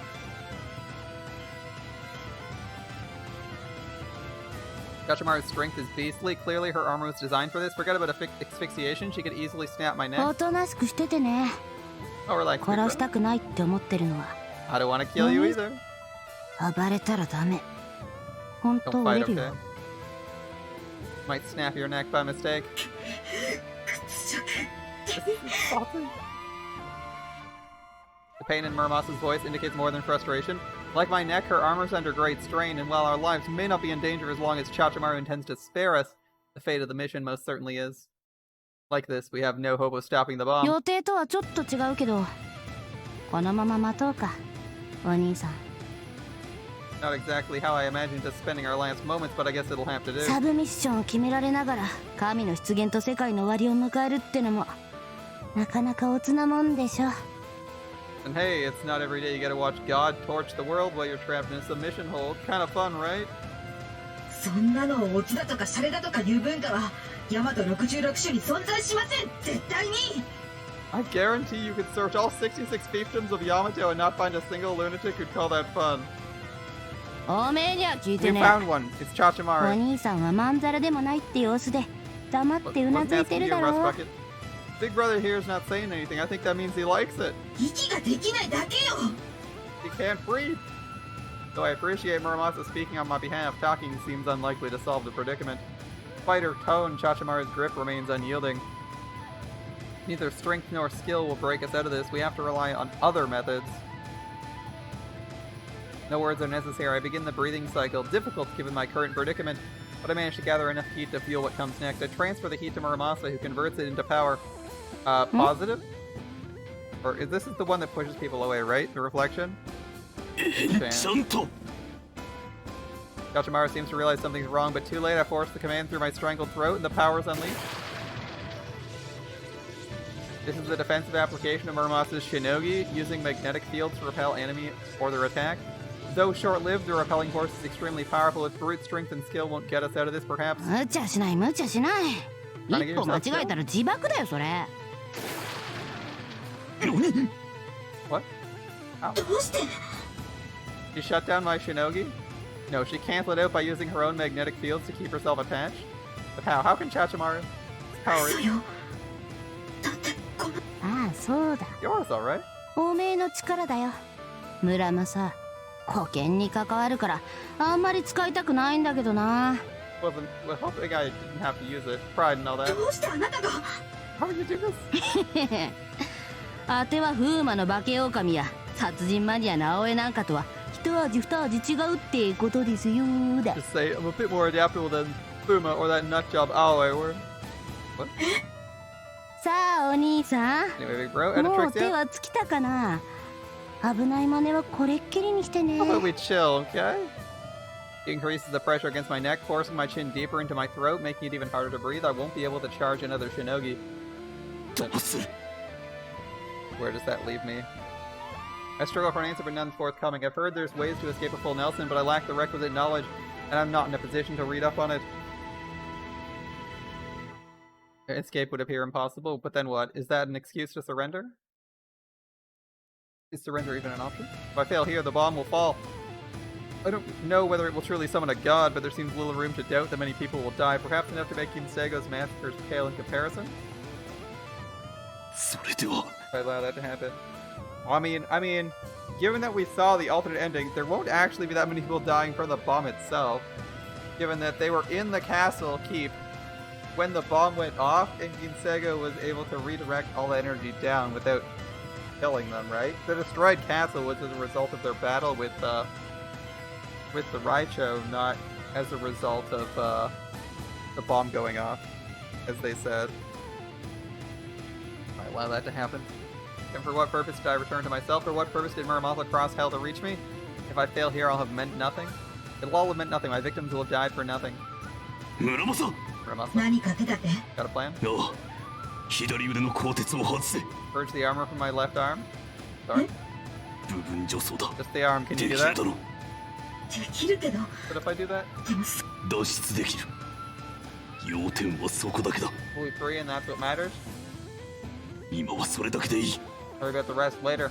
[SPEAKER 1] Chachamaru's strength is beastly. Clearly her armor was designed for this. Forget about asphyxiation. She could easily snap my neck.
[SPEAKER 5] おとなしくしててね。
[SPEAKER 1] Oh, relax. Big
[SPEAKER 5] 殺
[SPEAKER 1] brother.
[SPEAKER 5] したくないって思ってるのは
[SPEAKER 1] I don't want to kill you either.
[SPEAKER 5] 暴れたらダメ。本
[SPEAKER 1] Don't
[SPEAKER 5] 当
[SPEAKER 1] fight,
[SPEAKER 5] 折れる
[SPEAKER 1] okay?
[SPEAKER 5] よ。
[SPEAKER 1] Might snap your neck by mistake. The pain in Muramasa's voice indicates more than frustration. Like my neck, her armor's under great strain, and while our lives may not be in danger as long as Chachamaru intends to spare us, the fate of the mission most certainly is. Like this, we have no hope of stopping the bomb.
[SPEAKER 5] 予定とはちょっと違うけど、このまま待とうか、お兄さん。
[SPEAKER 1] Not exactly how I imagined us spending our last moments, but I guess it'll have to do.
[SPEAKER 5] サブミッションを決められながら神の出現と世界の終わりを迎えるってのもなかなかおつなもんでしょ。
[SPEAKER 1] And hey, it's not every day you get to watch God torch the world while you're trapped in a submission hold. Kind of fun, right?
[SPEAKER 2] そんなのをオツだとかシャレだとかいう文化はヤマト66種に存在しません。絶対に。
[SPEAKER 1] I guarantee you could search all 66 fiefdoms of Yamato and not find a single lunatic who'd call that fun.
[SPEAKER 5] おめえには聞い
[SPEAKER 1] We
[SPEAKER 5] てね。
[SPEAKER 1] found one. It's
[SPEAKER 5] お
[SPEAKER 1] Chachamaru.
[SPEAKER 5] 兄さんはまんざらでもないって様子で黙ってうな
[SPEAKER 1] What's
[SPEAKER 5] ずいて
[SPEAKER 1] asking
[SPEAKER 5] る
[SPEAKER 1] you,
[SPEAKER 5] だ
[SPEAKER 1] Rust
[SPEAKER 5] ろう。
[SPEAKER 1] Bucket? Big brother here is not saying anything. I think that means he likes it.
[SPEAKER 2] 息ができないだけよ。
[SPEAKER 1] He can't breathe. Though I appreciate Muramasa speaking on my behalf, talking seems unlikely to solve the predicament. Despite her tone, Chachamaru's grip remains unyielding. Neither strength nor skill will break us out of this. We have to rely on other methods. No words are necessary. I begin the breathing cycle. Difficult given my current predicament, but I manage to gather enough heat to fuel what comes next. I transfer the heat to Muramasa, who converts it into power. Positive? Or this is the one that pushes people away, right? The reflection?
[SPEAKER 3] ちゃんと
[SPEAKER 1] Chachamaru seems to realize something's wrong, but too late. I force the command through my strangled throat, and the power is unleashed. This is the defensive application of Muramasa's Shinogi, using magnetic fields to repel enemy or their attack. Though short-lived, the repelling force is extremely powerful. Its brute strength and skill won't get us out of this, perhaps.
[SPEAKER 5] 無茶しない無茶しない。
[SPEAKER 1] 何が
[SPEAKER 5] 一歩間違えたら自爆だよそれ。
[SPEAKER 1] What? Ow.
[SPEAKER 2] どうして？
[SPEAKER 1] She shut down my Shinogi? No, she canceled it out by using her own magnetic fields to keep herself attached. But how? How can Chachamaru's power
[SPEAKER 2] そうよ。だってこの
[SPEAKER 5] ああそうだ。
[SPEAKER 1] yours, alright?
[SPEAKER 5] おめえの力だよ。村正。保険に関わるからあんまり使いたくないんだけどな。
[SPEAKER 1] Well, hoping I didn't have to use it. Pride and all that.
[SPEAKER 2] どうしてあなたが？
[SPEAKER 1] How would you do this?
[SPEAKER 5] あては風魔の化け狼や殺人マニアの青江なんかとは一味二味違うってことですよだ。
[SPEAKER 1] Just say, I'm a bit more adaptable than Fuma or that nutjob Aoi were. What?
[SPEAKER 5] さあお兄さん。
[SPEAKER 1] Anyway, big bro, out of
[SPEAKER 5] もう
[SPEAKER 1] tricks
[SPEAKER 5] 手
[SPEAKER 1] yet?
[SPEAKER 5] は尽きたかな。危ない真似はこれっきりにしてね。
[SPEAKER 1] How about we chill, okay? He increases the pressure against my neck, forcing my chin deeper into my throat, making it even harder to breathe. I won't be able to charge another Shinogi.
[SPEAKER 3] どうする
[SPEAKER 1] Where does that leave me? I struggle for an answer, but none's forthcoming. I've heard there's ways to escape a full Nelson, but I lack the requisite knowledge, and I'm not in a position to read up on it. Escape would appear impossible, but then what? Is that an excuse to surrender? Is surrender even an option? If I fail here, the bomb will fall. I don't know whether it will truly summon a god, but there seems little room to doubt that many people will die, perhaps enough to make Kinsego's massacres pale in comparison.
[SPEAKER 3] それでは
[SPEAKER 1] If I allow that to happen. Well, I mean, given that we saw the alternate ending, there won't actually be that many people dying from the bomb itself. Given that they were in the castle keep when the bomb went off, and Kinsego was able to redirect all the energy down without killing them, right? The destroyed castle was as a result of their battle with the Raicho, not as a result of the bomb going off, as they said. I allow that to happen. And for what purpose did I return to myself? For what purpose did Muramasa cross hell to reach me? If I fail here, I'll have meant nothing. It'll all have meant nothing. My victims will have died for nothing.
[SPEAKER 3] 村正
[SPEAKER 1] Muramasa,
[SPEAKER 2] 何か手立て？
[SPEAKER 1] got a plan?
[SPEAKER 3] ああ左腕の鋼鉄を外せ
[SPEAKER 1] Purge the armor from my left arm? Sorry?
[SPEAKER 3] 部分除装だ
[SPEAKER 1] Just the arm, can
[SPEAKER 3] で
[SPEAKER 1] you
[SPEAKER 3] き
[SPEAKER 1] do
[SPEAKER 3] る
[SPEAKER 1] that?
[SPEAKER 3] だろ
[SPEAKER 2] できるけど、
[SPEAKER 1] But if I do that,
[SPEAKER 2] でもそ
[SPEAKER 3] 脱出できる要点はそこだけだ
[SPEAKER 1] we'll be free and that's what matters?
[SPEAKER 3] 今はそれだけでいい
[SPEAKER 1] Worry about the rest later.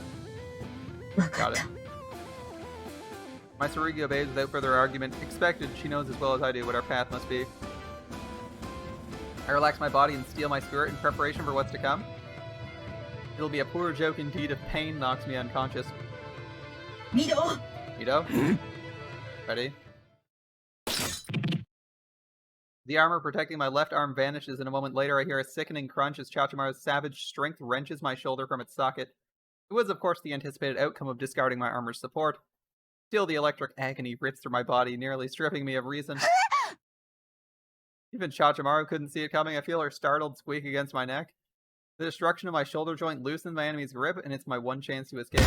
[SPEAKER 2] 分か
[SPEAKER 1] Got
[SPEAKER 2] っ
[SPEAKER 1] it.
[SPEAKER 2] た。
[SPEAKER 1] My Tsurugi obeys without further argument. Expected, she knows as well as I do what our path must be. I relax my body and steel my spirit in preparation for what's to come. It'll be a poor joke indeed if pain knocks me unconscious.
[SPEAKER 2] Mido!
[SPEAKER 1] Mido? Ready? The armor protecting my left arm vanishes, and a moment later I hear a sickening crunch as Chachamaru's savage strength wrenches my shoulder from its socket. It was, of course, the anticipated outcome of discarding my armor's support. Still, the electric agony rips through my body, nearly stripping me of reason. Even Chachamaru couldn't see it coming. I feel her startled squeak against my neck. The destruction of my shoulder joint loosens my enemy's grip, and it's my one chance to escape.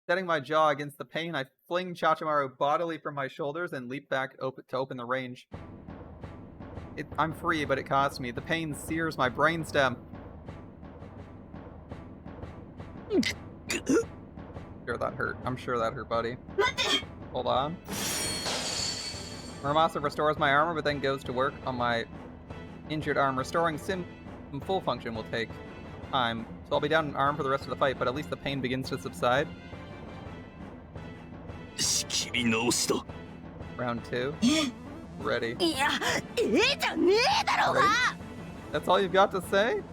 [SPEAKER 1] Setting my jaw against the pain, I fling Chachamaru bodily from my shoulders and leap back to open the range. I'm free, but it costs me. The pain sears my brainstem. Sure that hurt. I'm sure that hurt, buddy. Hold on. Muramasa restores my armor, but then goes to work on my injured arm. Restoring Sim full function will take time, so I'll be down an arm for the rest of the fight, but at least the pain begins to subside. Round 2. Ready. That's all you've got to say?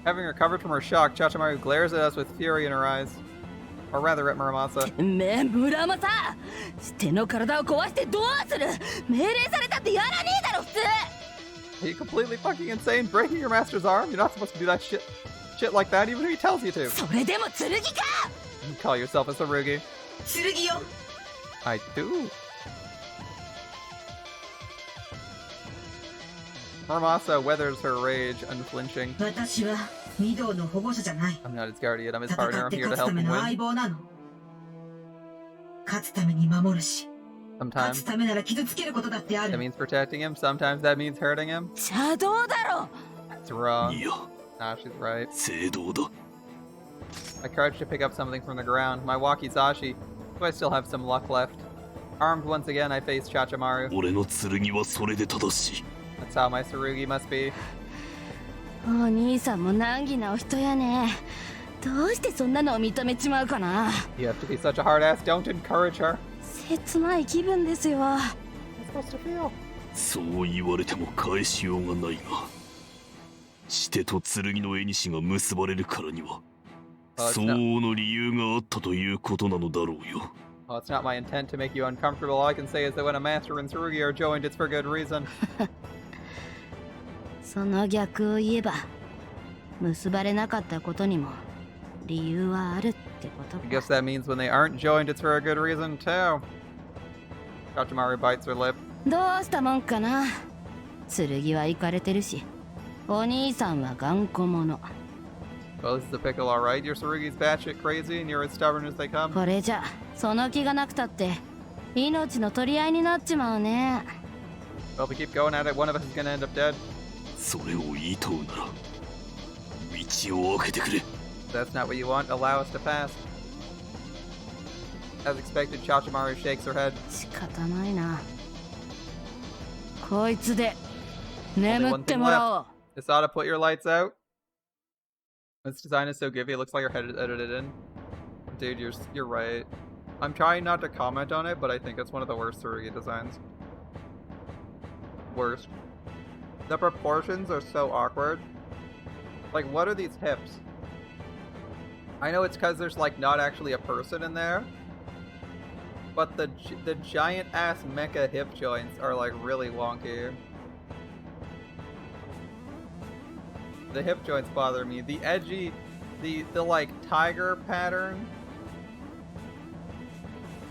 [SPEAKER 1] Having recovered from her shock, Chachamaru glares at us with fury in her eyes. Or rather at Muramasa.
[SPEAKER 4] Muramasa! 手の体を壊してどうする? 命令されたってやらねえだろ普通!
[SPEAKER 1] Are you completely fucking insane? Breaking your master's arm? You're not supposed to do that shit like that even if he tells you to.
[SPEAKER 4] それでも剣か!
[SPEAKER 1] You call yourself a Tsurugi.
[SPEAKER 2] 剣よ!
[SPEAKER 1] I do. Muramasa weathers her rage, unflinching.
[SPEAKER 2] 私はミドの保護者じゃない。
[SPEAKER 1] I'm not his guardian, I'm his
[SPEAKER 2] 戦
[SPEAKER 1] partner,
[SPEAKER 2] っ
[SPEAKER 1] I'm
[SPEAKER 2] て
[SPEAKER 1] here to
[SPEAKER 2] 勝つ
[SPEAKER 1] help
[SPEAKER 2] ため
[SPEAKER 1] him
[SPEAKER 2] の
[SPEAKER 1] win.
[SPEAKER 2] 相棒なの。勝つために守るし、勝
[SPEAKER 1] Sometimes
[SPEAKER 2] つためなら傷つけることだってあ
[SPEAKER 1] that
[SPEAKER 2] る。
[SPEAKER 1] means protecting him, sometimes that means hurting him.
[SPEAKER 4] 邪道だろ!
[SPEAKER 1] It's wrong.
[SPEAKER 3] いや、
[SPEAKER 1] Nah, she's right.
[SPEAKER 3] 正道だ。
[SPEAKER 1] I crouch to pick up something from the ground. My wakizashi. Do I still have some luck left? Armed once again, I face Chachamaru.
[SPEAKER 3] 俺の剣はそれで正しい。
[SPEAKER 1] That's how my Tsurugi must be.
[SPEAKER 4] お兄さんも難儀なお人やね。どうしてそんなのを認めちまうかな?
[SPEAKER 1] You have to be such a hard ass, don't encourage her.
[SPEAKER 4] 切ない気分ですよ。
[SPEAKER 1] It's supposed to feel.
[SPEAKER 3] そう言われても返しようがないが、してと剣の縁が結ばれるからには、相応の理由があったということなのだろうよ。
[SPEAKER 1] Well, it's not my intent to make you uncomfortable. All I can say is that when a master and Tsurugi are joined, it's for good reason.
[SPEAKER 4] その逆を言えば、結ばれなかったことにも理由はあるってことか。
[SPEAKER 1] I guess that means when they aren't joined, it's for a good reason too. Chachamaru bites her lip.
[SPEAKER 4] どうしたもんかな。剣はイカれてるし、お兄さんは頑固者。
[SPEAKER 1] Well, this is a pickle, alright. Your Tsurugi's batshit crazy and you're as stubborn as they come.
[SPEAKER 4] これじゃその気がなくたって命の取り合いになっちまうね。
[SPEAKER 1] Well, if we keep going at it, one of us is gonna end up dead.
[SPEAKER 3] それを言いとうなら、道を開けてくれ。
[SPEAKER 1] If that's not what you want, allow us to pass. As expected, Chachamaru shakes her head.
[SPEAKER 4] 仕方ないな。こいつで眠ってもらおう。
[SPEAKER 1] This ought to put your lights out. This design is so goofy, it looks like your head is edited in. Dude, you're right. I'm trying not to comment on it, but I think it's one of the worst Tsurugi designs. Worst. The proportions are so awkward. Like, what are these hips? I know it's because there's, like, not actually a person in there. But the giant-ass mecha hip joints are, like, really wonky. The hip joints bother me. The edgy, the like, tiger pattern.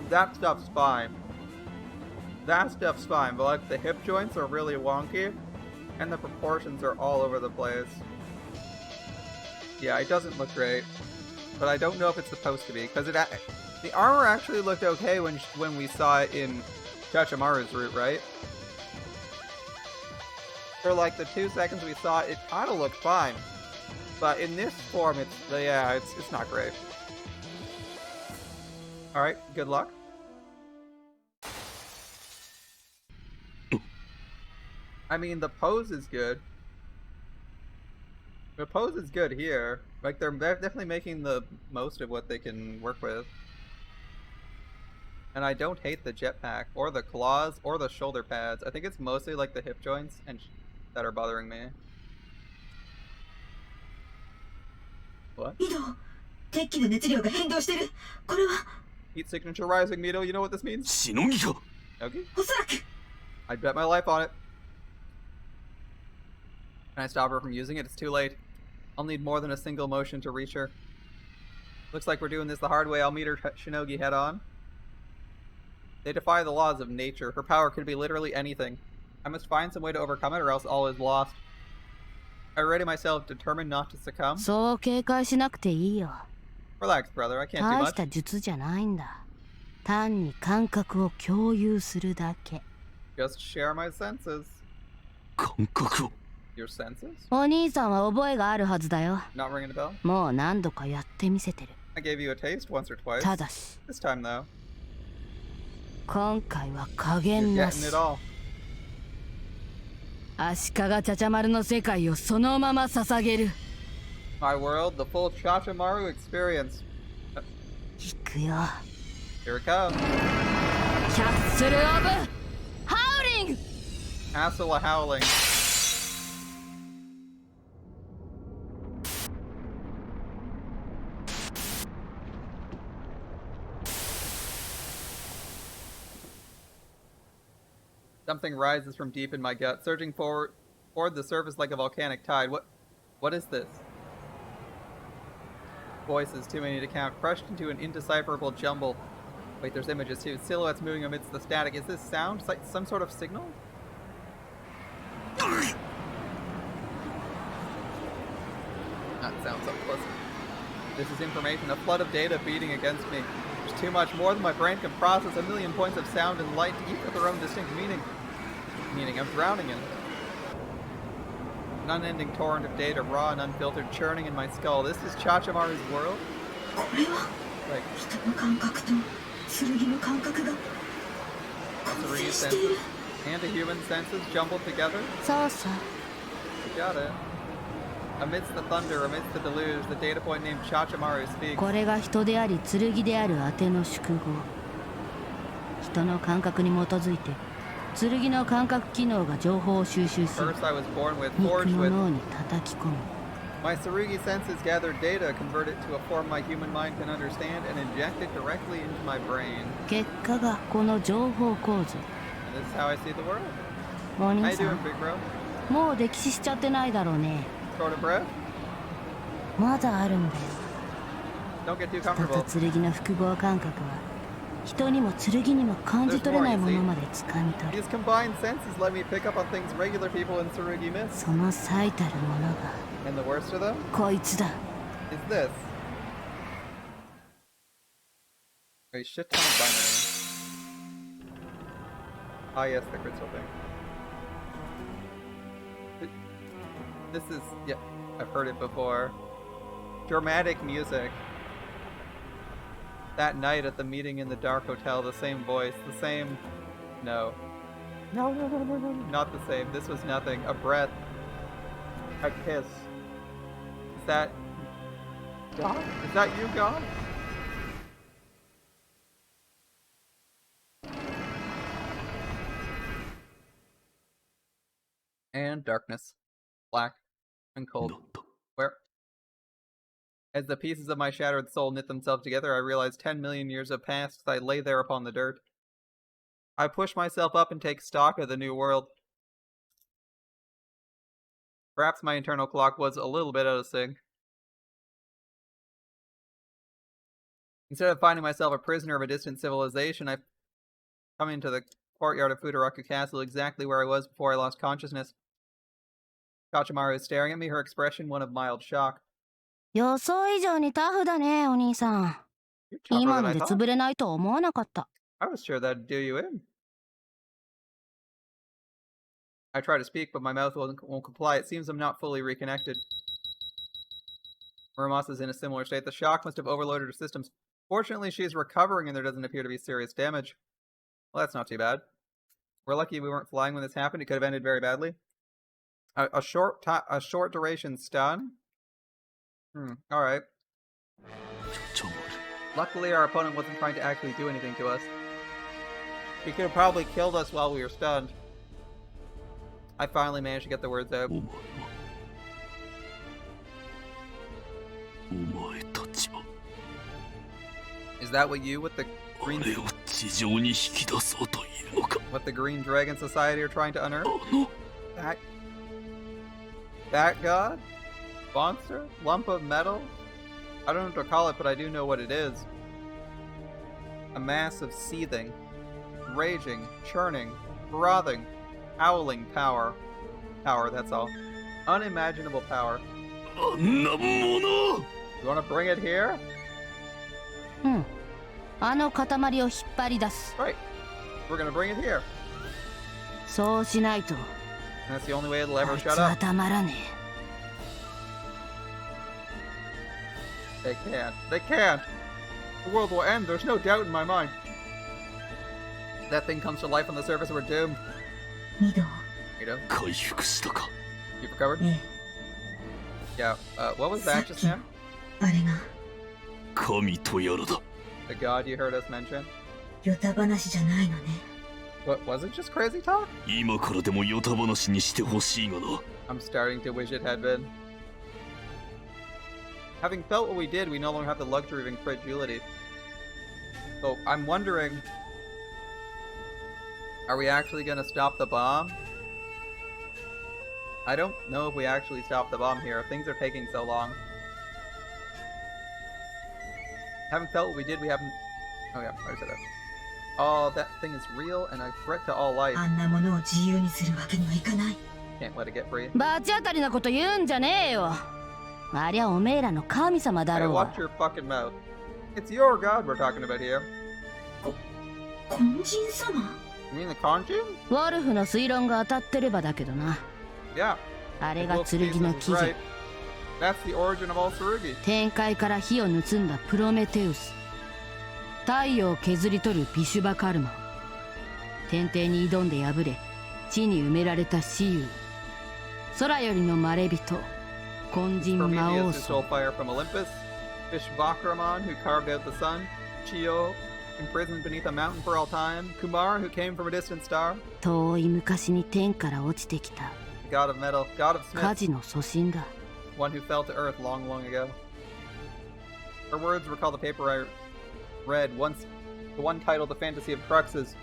[SPEAKER 1] That stuff's fine. That stuff's fine, but, like, the hip joints are really wonky. And the proportions are all over the place. Yeah, it doesn't look great. But I don't know if it's supposed to be, because the armor actually looked okay when we saw it in Chachamaru's route, right? For like the 2 seconds we saw it, it kind of looked fine. But in this form, it's not great. Alright, good luck. I mean, the pose is good. The pose is good here. Like, they're definitely making the most of what they can work with. And I don't hate the jetpack, or the claws, or the shoulder pads. I think it's mostly like the hip joints and that are bothering me. What?
[SPEAKER 2] ミド、鉄器の熱量が変動してる。これは
[SPEAKER 1] Heat signature rising, Mito. You know what this means?
[SPEAKER 3] しのぎか
[SPEAKER 1] Okay.
[SPEAKER 2] おそらく
[SPEAKER 1] I'd bet my life on it. Can I stop her from using it? It's too late. I'll need more than a single motion to reach her. Looks like we're doing this the hard way. I'll meet her Shinogi head on. They defy the laws of nature. Her power could be literally anything. I must find some way to overcome it or else all is lost. I ready myself, determined not to succumb.
[SPEAKER 5] そう警戒しなくていいよ。
[SPEAKER 1] Relax, brother. I can't do
[SPEAKER 5] 大
[SPEAKER 1] much.
[SPEAKER 5] した術じゃないんだ。単に感覚を共有するだけ。
[SPEAKER 1] Just share my senses.
[SPEAKER 3] 感覚を
[SPEAKER 1] Your senses?
[SPEAKER 5] お兄さんは覚えがあるはずだよ。
[SPEAKER 1] Not ringing a bell?
[SPEAKER 5] もう何度かやってみせてる。
[SPEAKER 1] I gave you a taste once or twice.
[SPEAKER 5] ただし、
[SPEAKER 1] This time, though,
[SPEAKER 5] 今回は加
[SPEAKER 1] you're
[SPEAKER 5] 減な
[SPEAKER 1] getting
[SPEAKER 5] し
[SPEAKER 1] it。all.
[SPEAKER 5] 足利チャチャ丸の世界をそのまま捧げる。
[SPEAKER 1] My world, the full Chachamaru experience.
[SPEAKER 5] 行くよ。
[SPEAKER 1] Here it comes.
[SPEAKER 5] キャッスル・オブ・ハウリング。
[SPEAKER 1] Castle of Howling. Something rises from deep in my gut, surging toward the surface like a volcanic tide. What is this? Voices, too many to count, crushed into an indecipherable jumble. Wait, there's images too. Silhouettes moving amidst the static. Is this sound like some sort of signal? That sounds unpleasant. This is information, a flood of data beating against me. There's too much, more than my brain can process. A million points of sound and light, each with their own distinct meaning. I'm drowning in it. An unending torrent of data, raw and unfiltered, churning in my skull. This is Chachamaru's world?
[SPEAKER 2] これは
[SPEAKER 1] Like,
[SPEAKER 2] 人の感覚と剣の感覚が
[SPEAKER 1] three
[SPEAKER 2] 混戦している
[SPEAKER 1] senses and a human senses jumbled together?
[SPEAKER 5] そうそう。
[SPEAKER 1] You got it. Amidst the thunder, amidst the deluge, the data point named Chachamaru speaks.
[SPEAKER 5] これが人であり剣である当ての宿語。人の感覚に基づいて剣の感覚機能が情報を収集し
[SPEAKER 1] First I was born with,
[SPEAKER 5] 肉
[SPEAKER 1] forged
[SPEAKER 5] の
[SPEAKER 1] with.
[SPEAKER 5] 脳に叩き込む。
[SPEAKER 1] My Tsurugi senses gathered data, convert it to a form my human mind can understand, and inject it directly into my brain.
[SPEAKER 5] 結果がこの情報構造。
[SPEAKER 1] And this is how I see the world.
[SPEAKER 5] お
[SPEAKER 1] How
[SPEAKER 5] 兄
[SPEAKER 1] you
[SPEAKER 5] さ
[SPEAKER 1] doing,
[SPEAKER 5] ん、
[SPEAKER 1] big bro?
[SPEAKER 5] もう歴史しちゃってないだろうね。
[SPEAKER 1] Short of breath?
[SPEAKER 5] まだあるんだよ。
[SPEAKER 1] Don't get too
[SPEAKER 5] 人
[SPEAKER 1] comfortable.
[SPEAKER 5] と剣の複合感覚は人にも剣にも感じ取れないものまで掴み取る。
[SPEAKER 1] These combined senses let me pick up on things regular people in Tsurugi miss.
[SPEAKER 5] その最たるものが
[SPEAKER 1] And the worst of them
[SPEAKER 5] こいつだ。
[SPEAKER 1] is this. A shit ton of binary. Ah yes, the crystal thing. This is, yeah, I've heard it before. Dramatic music. That night at the meeting in the dark hotel, the same voice, the same... No. No, not the same. This was nothing. A breath. A kiss. Is that... God? Is that you, God? And darkness. Black. And cold.
[SPEAKER 3] なんだ
[SPEAKER 1] Where? As the pieces of my shattered soul knit themselves together, I realized 10 million years have passed as I lay there upon the dirt. I push myself up and take stock of the new world. Perhaps my internal clock was a little bit out of sync. Instead of finding myself a prisoner of a distant civilization, I come into the courtyard of Futaraku Castle exactly where I was before I lost consciousness. Chachamaru is staring at me, her expression one of mild shock.
[SPEAKER 5] 予想以上にタフだね、お兄さん。
[SPEAKER 1] You're tougher
[SPEAKER 5] 今
[SPEAKER 1] than
[SPEAKER 5] の
[SPEAKER 1] I
[SPEAKER 5] で
[SPEAKER 1] thought.
[SPEAKER 5] 潰れないとは思わなかった。
[SPEAKER 1] I was sure that'd do you in. I try to speak, but my mouth won't comply. It seems I'm not fully reconnected. Muramasa's in a similar state. The shock must have overloaded her systems. Fortunately, she is recovering and there doesn't appear to be serious damage. Well, that's not too bad. We're lucky we weren't flying when this happened. It could have ended very badly. A short duration stun? Alright.
[SPEAKER 3] ちゃまる
[SPEAKER 1] Luckily, our opponent wasn't trying to actually do anything to us. He could have probably killed us while we were stunned. I finally managed to get the words out.
[SPEAKER 3] お前たちは
[SPEAKER 1] Is that what you with the
[SPEAKER 3] あ
[SPEAKER 1] green
[SPEAKER 3] れを地上に引き出そうというのか
[SPEAKER 1] what the Green Dragon Society are trying to unearth?
[SPEAKER 3] あの
[SPEAKER 1] That god? Monster? Lump of metal? I don't know what to call it, but I do know what it is. A mass of seething, raging, churning, frothing, howling power. Power, that's all. Unimaginable power.
[SPEAKER 3] あんなもの
[SPEAKER 1] You wanna bring it here?
[SPEAKER 5] うんあの塊を引っ張り出す
[SPEAKER 1] Right. We're gonna bring it here.
[SPEAKER 5] そうしないと
[SPEAKER 1] And that's the only way it'll
[SPEAKER 5] あ
[SPEAKER 1] ever
[SPEAKER 5] いつ
[SPEAKER 1] shut
[SPEAKER 5] は
[SPEAKER 1] up.
[SPEAKER 5] たまらね
[SPEAKER 1] They can't. They can't. The world will end. There's no doubt in my mind. That thing comes to life on the surface, we're doomed.
[SPEAKER 2] ミド
[SPEAKER 1] You know?
[SPEAKER 3] 回復したか
[SPEAKER 1] You recovered?
[SPEAKER 2] え
[SPEAKER 1] Yeah. What was that just now?
[SPEAKER 2] あれが
[SPEAKER 3] 神とやらだ
[SPEAKER 1] The god you heard us mention?
[SPEAKER 2] ヨタ話じゃないのね
[SPEAKER 1] What was it? Just crazy talk?
[SPEAKER 3] 今からでもヨタ話にしてほしいがな
[SPEAKER 1] I'm starting to wish it had been. Having felt what we did, we no longer have the luxury of incredulity. So I'm wondering, are we actually gonna stop the bomb? I don't know if we actually stop the bomb here. Things are taking so long. Having felt what we did, we haven't... Oh yeah, I said that. Oh, that thing is real and a threat to all life.
[SPEAKER 2] あんなものを自由にするわけにはいかない
[SPEAKER 1] Can't let it get free.
[SPEAKER 5] 罰当たりなこと言うんじゃねえよありゃおめえらの神様だ
[SPEAKER 1] Hey,
[SPEAKER 5] ろう
[SPEAKER 1] watch your fucking mouth. It's your god we're talking about here.
[SPEAKER 2] 金人様
[SPEAKER 1] You mean the Conjun?
[SPEAKER 5] ウォルフの推論が当たってればだけどな
[SPEAKER 1] Yeah.
[SPEAKER 5] あれ
[SPEAKER 1] If
[SPEAKER 5] が
[SPEAKER 1] Wolf's
[SPEAKER 5] 剣
[SPEAKER 1] thesis
[SPEAKER 5] の
[SPEAKER 1] is
[SPEAKER 5] 起源
[SPEAKER 1] right, that's the origin of all Tsurugi.
[SPEAKER 5] 天界から火を盗んだプロメテウス太陽を削り取るビシュバカルマ天帝に挑んで敗れ地に埋められた蚩尤空よりの魔レ人金人魔王
[SPEAKER 1] Prometheus, who
[SPEAKER 5] 僧
[SPEAKER 1] stole fire from Olympus. Vishvakraman, who carved out the sun. Chio, imprisoned beneath a mountain for all time. Kumar, who came from a distant star.
[SPEAKER 5] 遠い昔に天から落ちてきた
[SPEAKER 1] The god of metal, god of
[SPEAKER 5] 火
[SPEAKER 1] smiths,
[SPEAKER 5] 事の祖神だ
[SPEAKER 1] one who fell to earth long, long ago. Her words recall the paper I read once, the one titled The Fantasy of Cruxes.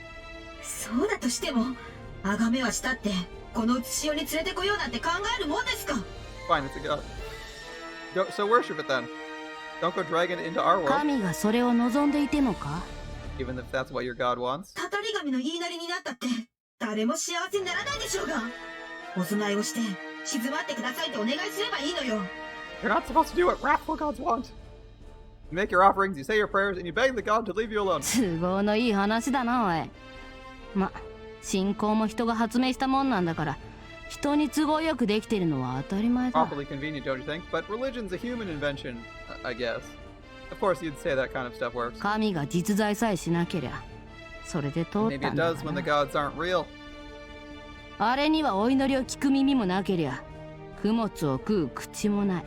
[SPEAKER 2] そうだとしても崇めはしたってこの写しをに連れてこようなんて考えるもんですか
[SPEAKER 1] Fine, it's a god. So worship it then. Don't go dragging it into our world,
[SPEAKER 5] 神がそれを望んでいてもか
[SPEAKER 1] even if that's what your god wants.
[SPEAKER 2] たたり神の言いなりになったって誰も幸せにならないでしょうがお供えをして静まってくださいとお願いすればいいのよ
[SPEAKER 1] You're not supposed to do what wrathful gods want. You make your offerings, you say your prayers, and you beg the god to leave you alone.
[SPEAKER 5] 都合のいい話だなおいま信仰も人が発明したもんなんだから人に都合よくできてるのは当たり前だ
[SPEAKER 1] Awfully convenient, don't you think? But religion's a human invention, I guess. Of course, you'd say that kind of stuff works.
[SPEAKER 5] 神が実在さえしなけりゃそれで通っ
[SPEAKER 1] Maybe
[SPEAKER 5] た
[SPEAKER 1] it
[SPEAKER 5] んだ
[SPEAKER 1] does
[SPEAKER 5] か
[SPEAKER 1] when the
[SPEAKER 5] ら
[SPEAKER 1] gods aren't real.
[SPEAKER 5] あれにはお祈りを聞く耳もなけりゃ供物を食う口もない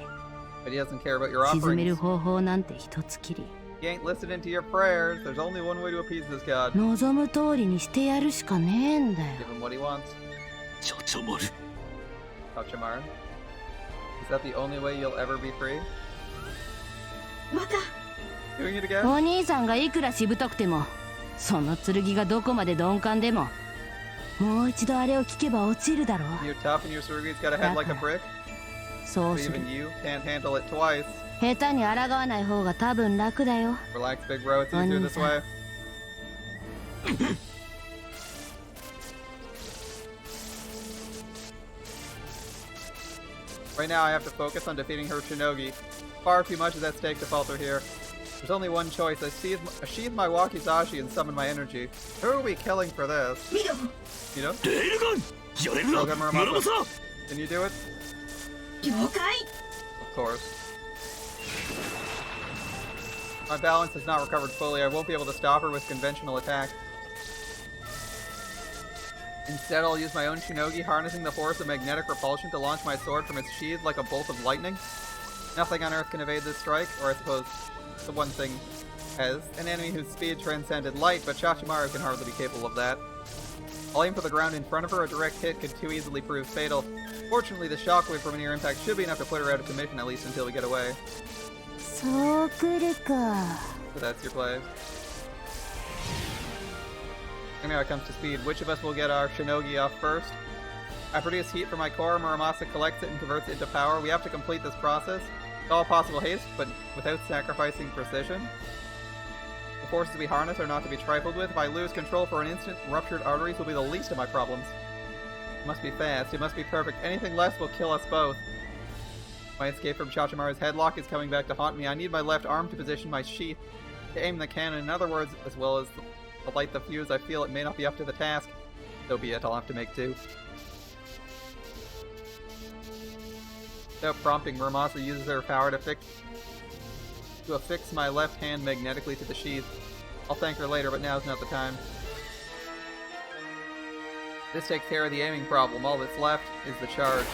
[SPEAKER 1] But he doesn't care about your
[SPEAKER 5] 沈め
[SPEAKER 1] offerings.
[SPEAKER 5] る方法なんて一つきり
[SPEAKER 1] He ain't listening to your prayers. There's only one way to appease this god.
[SPEAKER 5] 望む通りにしてやるしかねえんだよ
[SPEAKER 1] Give him what he wants.
[SPEAKER 3] チャチャマル
[SPEAKER 1] Chachamaru. Is that the only way you'll ever be free?
[SPEAKER 2] また
[SPEAKER 1] Doing it again?
[SPEAKER 5] お兄さんがいくらしぶとくてもその剣がどこまで鈍感でももう一度あれを聞けば落ちるだろ
[SPEAKER 1] You're tough and your Tsurugi's got a head like a brick.
[SPEAKER 5] そう
[SPEAKER 1] So
[SPEAKER 5] する
[SPEAKER 1] even you can't handle it twice.
[SPEAKER 5] 下手に抗わない方が多分楽だよ
[SPEAKER 1] Relax, big bro. It's easier this way. Right now, I have to focus on defeating her Shinogi. Far too much is at stake to falter here. There's only one choice. I sheathe my Wakizashi and summon my energy. Who are we killing for this?
[SPEAKER 2] ミド
[SPEAKER 1] You know?
[SPEAKER 3] レールガンやれるな
[SPEAKER 1] Program
[SPEAKER 3] ムラマサ
[SPEAKER 1] Can you do it?
[SPEAKER 2] 了解
[SPEAKER 1] Of course. My balance has not recovered fully. I won't be able to stop her with conventional attack. Instead, I'll use my own Shinogi, harnessing the force of magnetic repulsion to launch my sword from its sheath like a bolt of lightning. Nothing on Earth can evade this strike, or I suppose the one thing as an enemy whose speed transcended light, but Chachamaru can hardly be capable of that. I'll aim for the ground in front of her. A direct hit could too easily prove fatal. Fortunately, the shockwave from a near impact should be enough to put her out of commission, at least until we get away.
[SPEAKER 5] So ka.
[SPEAKER 1] So that's your play. And now it comes to speed. Which of us will get our Shinogi off first? I produce heat from my core, Muramasa collects it and converts it into power. We have to complete this process with all possible haste, but without sacrificing precision. The forces we harness are not to be trifled with. If I lose control for an instant, ruptured arteries will be the least of my problems. It must be fast, it must be perfect. Anything less will kill us both. My escape from Chachamaru's headlock is coming back to haunt me. I need my left arm to position my sheath, to aim the cannon. In other words, as well as to light the fuse, I feel it may not be up to the task. So be it, I'll have to make do. Without prompting, Muramasa uses her power to affix my left hand magnetically to the sheath. I'll thank her later, but now's not the time. This takes care of the aiming problem. All that's left is the charge.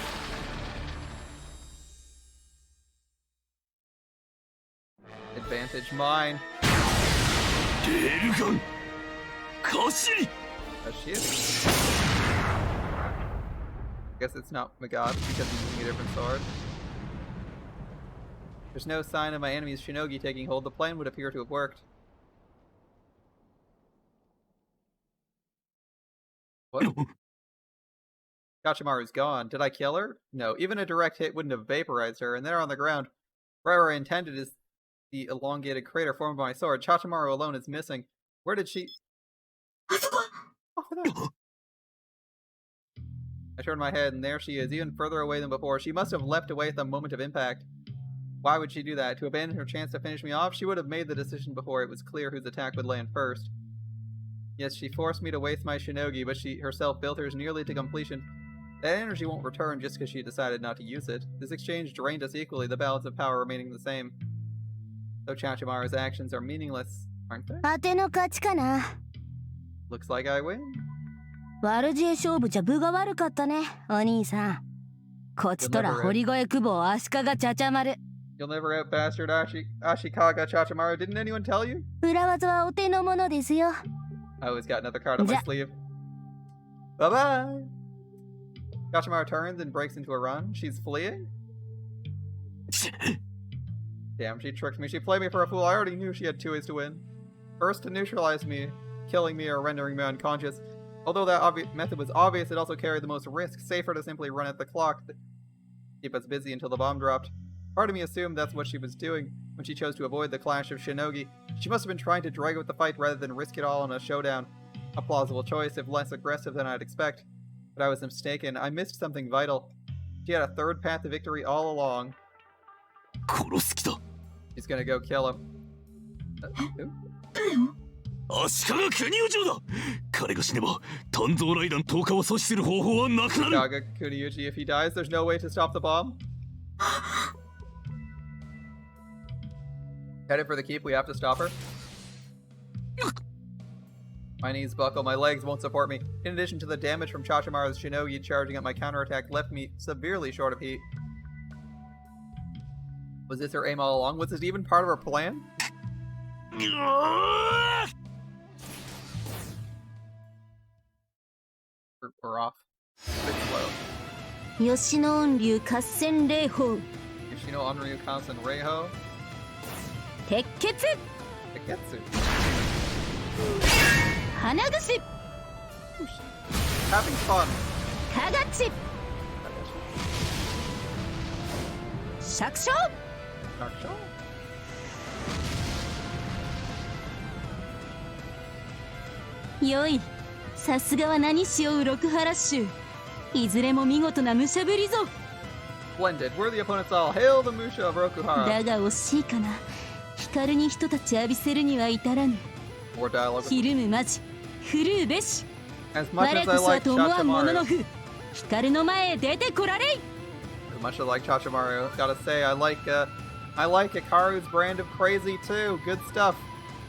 [SPEAKER 1] Advantage mine.
[SPEAKER 3] Railgun! Kashiri!
[SPEAKER 1] Kashiri. Guess it's not Magad because he's using a different sword. There's no sign of my enemy's Shinogi taking hold. The plan would appear to have worked. What? Chachamaru's gone. Did I kill her? No. Even a direct hit wouldn't have vaporized her, and there on the ground, where I intended is the elongated crater formed by my sword. Chachamaru alone is missing. Where did she... Oh, there. I turned my head, and there she is, even further away than before. She must have leapt away at the moment of impact. Why would she do that? To abandon her chance to finish me off? She would have made the decision before it was clear whose attack would land first. Yes, she forced me to waste my Shinogi, but she herself built hers nearly to completion. That energy won't return just because she decided not to use it. This exchange drained us equally, the balance of power remaining the same. So Chachamaru's actions are meaningless, aren't they?
[SPEAKER 5] 当ての勝ちかな。
[SPEAKER 1] Looks like I win.
[SPEAKER 5] 悪知恵勝負じゃ分が悪かったね、お兄さん。こちとら堀越久保足利チャチャマル。
[SPEAKER 1] You'll never out bastard Ashikaga Chachamaru. Didn't anyone tell you?
[SPEAKER 5] 裏技はお手の物ですよ。
[SPEAKER 1] I always got another card on my sleeve. Bye-bye! Chachamaru turns and breaks into a run. She's fleeing? Damn, she tricked me. She played me for a fool. I already knew she had two ways to win. First, to neutralize me, killing me or rendering me unconscious. Although that method was obvious, it also carried the most risk. Safer to simply run at the clock to keep us busy until the bomb dropped. Part of me assumed that's what she was doing when she chose to avoid the clash of Shinogi. She must have been trying to drag out the fight rather than risk it all in a showdown. A plausible choice, if less aggressive than I'd expect. But I was mistaken. I missed something vital. She had a third path to victory all along. She's gonna go kill him. Who?
[SPEAKER 3] 足利国王城だ。彼が死ねば単造雷弾投下を阻止する方法はなくなる。
[SPEAKER 1] Gaga Kuriuchi, if he dies, there's no way to stop the bomb. Headed for the keep, we have to stop her. My knees buckle, my legs won't support me. In addition to the damage from Chachamaru's Shinogi charging up my counterattack left me severely short of heat. Was this her aim all along? Was this even part of her plan? We're off. A bit slow.
[SPEAKER 5] 吉野恩流合戦霊法
[SPEAKER 1] Yoshino Onryu Kansen Reiho.
[SPEAKER 5] 鉄血
[SPEAKER 1] Teketsu.
[SPEAKER 5] 花串
[SPEAKER 1] Having fun.
[SPEAKER 5] かがち釈唱
[SPEAKER 1] Dark show.
[SPEAKER 5] よいさすがは何しよう六原衆いずれも見事な武者ぶりぞ
[SPEAKER 1] Splendid. Worthy opponents all. Hail the Musha of Rokuhara.
[SPEAKER 5] だが惜しいかな光に一立ち浴びせるには至らぬ
[SPEAKER 1] More dialogue.
[SPEAKER 5] ひるむまじ振るうべし
[SPEAKER 1] As much
[SPEAKER 5] 我
[SPEAKER 1] as
[SPEAKER 5] こ
[SPEAKER 1] I
[SPEAKER 5] そは
[SPEAKER 1] like
[SPEAKER 5] と思わんものの
[SPEAKER 1] Chachamaru,
[SPEAKER 5] ふ光の前へ出てこられい
[SPEAKER 1] as much as I like Chachamaru, gotta say I like Hikaru's brand of crazy too. Good stuff.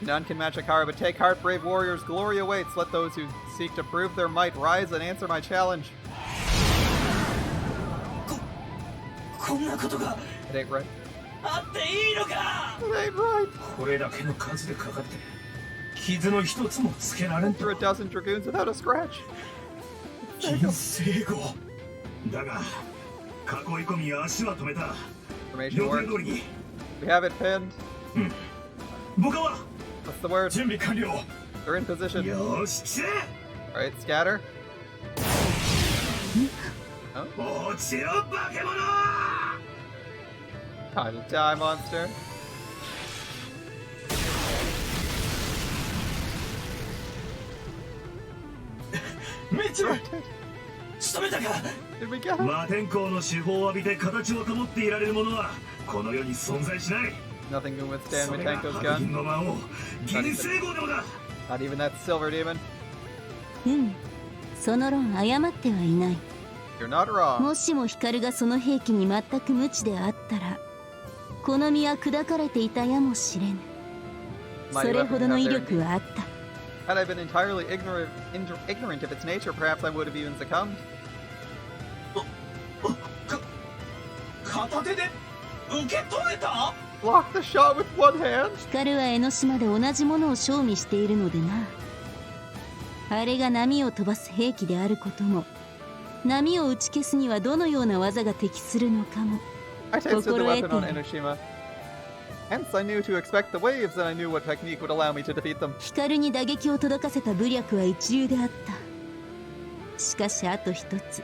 [SPEAKER 1] None can match Hikaru, but take heart, brave warriors. Glory awaits. Let those who seek to prove their might rise and answer my challenge.
[SPEAKER 3] こんなことが。
[SPEAKER 1] It ain't right.
[SPEAKER 3] あっていいのか。
[SPEAKER 1] It ain't right.
[SPEAKER 3] これだけの数でかかって傷の一つもつけられん
[SPEAKER 1] Through a dozen dragoons without a scratch.
[SPEAKER 3] 金星号だが囲い込み足は止めた。
[SPEAKER 1] Information
[SPEAKER 3] 予定
[SPEAKER 1] worked.
[SPEAKER 3] 通りに
[SPEAKER 1] We have it pinned.
[SPEAKER 3] 部下は
[SPEAKER 1] What's the word?
[SPEAKER 3] 準備完了。
[SPEAKER 1] They're in position.
[SPEAKER 3] よし来て
[SPEAKER 1] Alright, scatter.
[SPEAKER 3] 落ちろ化け物。
[SPEAKER 1] Time to die, monster.
[SPEAKER 3] めっちゃ仕留めたか。
[SPEAKER 1] Did we get him?
[SPEAKER 3] 魔天候の手法を浴びて形を保っていられるものはこの世に存在しない。
[SPEAKER 1] Nothing can withstand
[SPEAKER 3] それが
[SPEAKER 1] Mitenko's
[SPEAKER 3] 白銀
[SPEAKER 1] gun.
[SPEAKER 3] の魔王銀星号でもだ。
[SPEAKER 1] Not even that silver demon.
[SPEAKER 5] その論誤ってはいない。
[SPEAKER 1] You're not wrong.
[SPEAKER 5] もしも光がその兵器に全く無知であったら、この身は砕かれていたやもしれぬ。それほどの威力はあった。
[SPEAKER 1] Had I been entirely ignorant of its nature, perhaps I would have even succumbed.
[SPEAKER 3] 片手で受け止めた。
[SPEAKER 1] Block the shot with one hand?
[SPEAKER 5] 光は江ノ島で同じものを賞味しているのでな。あれが波を飛ばす兵器であることも、波を打ち消すにはどのような技が適するのかも。
[SPEAKER 1] I tasted the weapon on
[SPEAKER 5] 心得ている。
[SPEAKER 1] Enoshima. Hence, I knew to expect the waves, and I knew what technique would allow me to defeat them.
[SPEAKER 5] 光に打撃を届かせた武略は一流であった。しかしあと一つ、